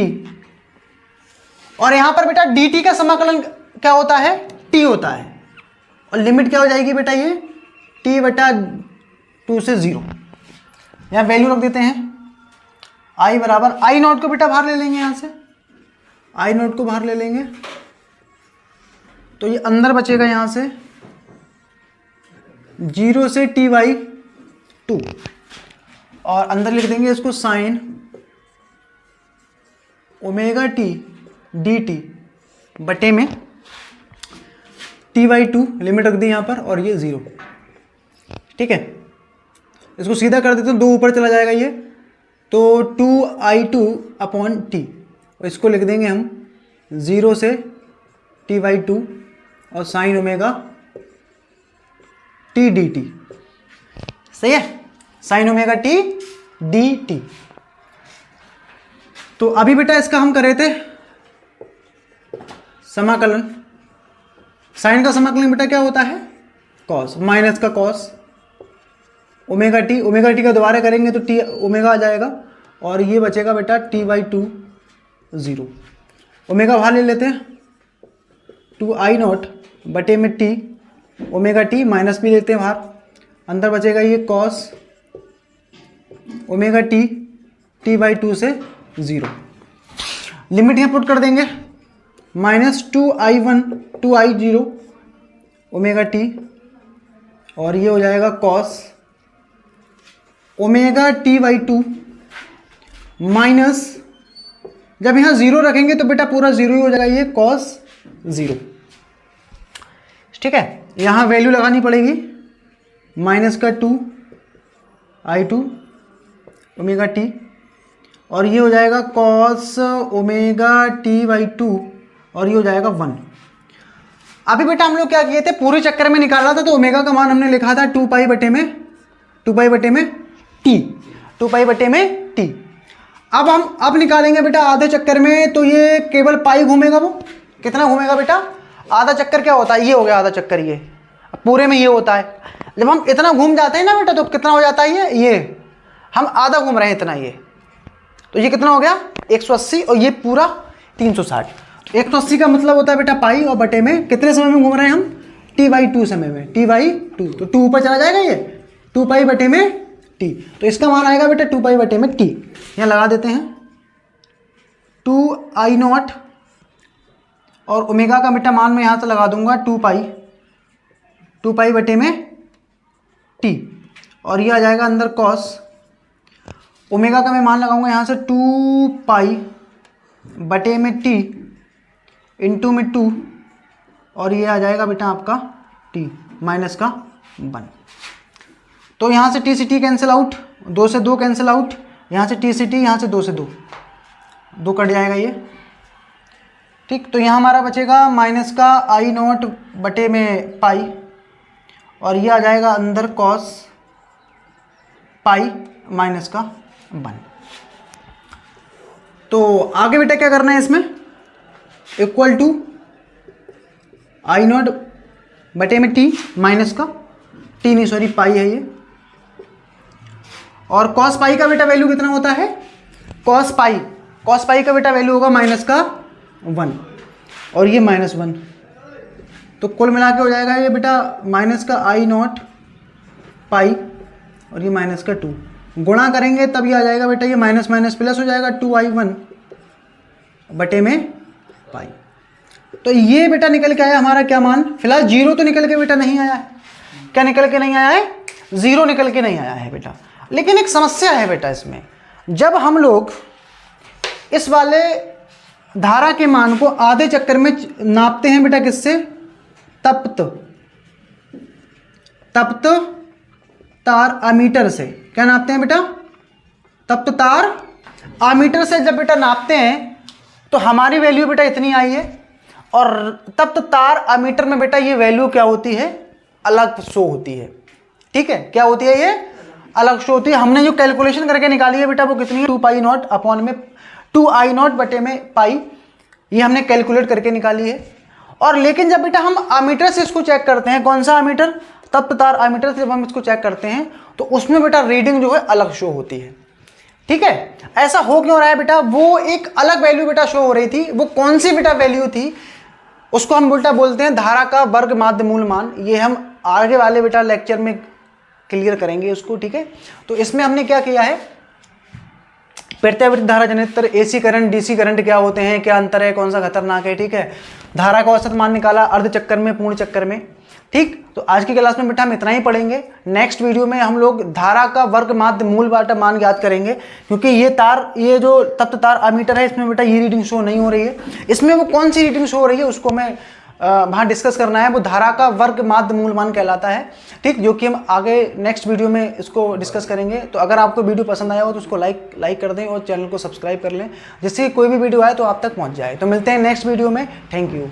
और यहां पर बेटा dt का समाकलन क्या होता है, t होता है, और लिमिट क्या हो जाएगी बेटा ये t/2 से 0। यहां वैल्यू रख देते हैं, I बराबर I0 को बेटा बाहर ले लेंगे, यहां से I0 को बाहर ले लेंगे, तो ये अंदर बचेगा यहां से 0 से t/2, और अंदर लिख देंगे इसको साइन ओमेगा t dt बटे में t/2, लिमिट रख दी यहां पर, और ये 0। ठीक है, इसको सीधा कर देते हैं, 2 ऊपर चला जाएगा ये, तो 2I2/t, और इसको लिख देंगे हम 0 से t/2 और साइन ओमेगा t dt। सही है, साइन ओमेगा t dt। तो अभी बेटा इसका हम कर रहे थे समाकलन, साइन का समाकलन बेटा क्या होता है, कॉस, माइनस का कॉस ओमेगा टी का दोबारा करेंगे तो टी ओमेगा आ जाएगा, और ये बचेगा बेटा t/2 0, ओमेगा बाहर ले लेते हैं, 2I0 बटे में t ओमेगा t, माइनस भी लेते हैं बाहर, अंदर बचेगा ये कॉस ओमेगा t t/2 से 0। लिमिट यहाँ पुट कर देंगे, माइनस 2I0 ओमेगा t, और ये हो जाएगा कॉस ओमेगा t/2 माइनस, जब यहाँ 0 रखेंगे तो बेटा पूरा 0 ही हो जाएगा, ये कॉस 0। ठीक है, यहाँ वैल्यू लगानी पड़ेगी, माइनस का 2I2 ओमेगा t, और ये हो जाएगा कॉस ओमेगा t/2, और ये हो जाएगा 1। अभी बेटा हम लोग क्या किए थे, पूरे चक्कर में निकाला था, तो ओमेगा का मान हमने लिखा था 2 पाई बटे में t। अब निकालेंगे बेटा आधे चक्कर में, तो ये केवल पाई घूमेगा, वो कितना घूमेगा बेटा, आधा चक्कर क्या होता है, ये हो गया आधा चक्कर, ये पूरे में ये होता है, जब हम इतना घूम जाते हैं ना बेटा तो कितना हो जाता है ये हम आधा घूम रहे हैं इतना, ये तो ये कितना हो गया 180, और ये पूरा 360। 180 का मतलब होता है बेटा पाई, और बटे में कितने समय में घूम रहे हैं हम, t/2 समय में, t/2, तो 2 ऊपर चला जाएगा, ये 2 पाई बटे में t, तो इसका मान आएगा बेटा 2 पाई बटे में t। यहाँ लगा देते हैं 2I0, और ओमेगा का बेटा मान मैं यहाँ से लगा दूंगा 2 पाई बटे में t, और ये आ जाएगा अंदर कॉस ओमेगा का मैं मान लगाऊंगा यहाँ से 2 पाई बटे में t इंटू में 2, और ये आ जाएगा बेटा आपका t माइनस का 1। तो यहाँ से t से t कैंसिल आउट, 2 से 2 कैंसिल आउट, यहाँ से t से t, यहाँ से 2 से 2 कट जाएगा ये ठीक, तो यहाँ हमारा बचेगा माइनस का आई नॉट बटे में पाई, और ये आ जाएगा अंदर कॉस पाई माइनस का 1। तो आगे बेटा क्या करना है इसमें, इक्वल टू आई नॉट बटे में टी माइनस का टी नहीं सॉरी पाई है ये, और कॉस पाई का बेटा वैल्यू कितना होता है, कॉस पाई का बेटा वैल्यू होगा माइनस का 1 और ये -1, तो कुल मिला के हो जाएगा ये बेटा माइनस का आई नॉट पाई और ये माइनस का 2, गुणा करेंगे तब ये आ जाएगा बेटा ये माइनस माइनस प्लस हो जाएगा 2i1 बटे में पाई। तो ये बेटा निकल के आया हमारा क्या मान, फिलहाल 0 तो निकल के बेटा नहीं आया है, क्या निकल के नहीं आया है, 0 निकल के नहीं आया है बेटा। लेकिन एक समस्या है बेटा इसमें, जब हम लोग इस वाले धारा के मान को आधे चक्कर में नापते हैं बेटा किससे, तप्त तार अमीटर से, क्या नापते हैं बेटा, तप्त तार अमीटर से जब बेटा नापते हैं तो हमारी वैल्यू बेटा इतनी आई है, और तप्त तार अमीटर में बेटा ये वैल्यू क्या होती है, अलग शो होती है। ठीक है, क्या होती है ये, अलग शो होती है। हमने जो कैलकुलेशन करके निकाली है बेटा वो कितनी है, 2π0 अपॉन में 2i0 बटे में पाई, ये हमने कैलकुलेट करके निकाली है। और लेकिन जब बेटा हम अमीटर से इसको चेक करते हैं, कौन सा अमीटर, तप्त तार अमीटर से जब हम इसको चेक करते हैं तो उसमें बेटा रीडिंग जो है अलग शो होती है। ठीक है, ऐसा हो क्यों रहा है बेटा, वो एक अलग वैल्यू बेटा शो हो रही थी, वो कौन सी बेटा वैल्यू थी, उसको हम बेटा बोलते हैं धारा का वर्ग माध्य मूल मान। ये हम आगे वाले बेटा लेक्चर में क्लियर करेंगे उसको। ठीक है, तो इसमें हमने क्या किया है, प्रत्यावर्ती धारा जनित्र, एसी करंट डीसी करंट क्या होते हैं, क्या अंतर है, कौन सा खतरनाक है। ठीक है, धारा का औसत मान निकाला अर्ध चक्कर में, पूर्ण चक्कर में। ठीक, तो आज की क्लास में बेटा हम इतना ही पढ़ेंगे। नेक्स्ट वीडियो में हम लोग धारा का वर्ग माध्य मूल बेटा मान ज्ञात करेंगे, क्योंकि ये जो तप्त तार अमीटर है इसमें बेटा ये रीडिंग शो नहीं हो रही है। इसमें वो कौन सी रीडिंग शो हो रही है उसको मैं वहाँ डिस्कस करना है, वो धारा का वर्ग माध्य मूल मान कहलाता है। ठीक, जो कि हम आगे नेक्स्ट वीडियो में इसको डिस्कस करेंगे। तो अगर आपको वीडियो पसंद आया हो तो उसको लाइक कर दें और चैनल को सब्सक्राइब कर लें, जिससे कोई भी वीडियो आए तो आप तक पहुँच जाए। तो मिलते हैं नेक्स्ट वीडियो में, थैंक यू।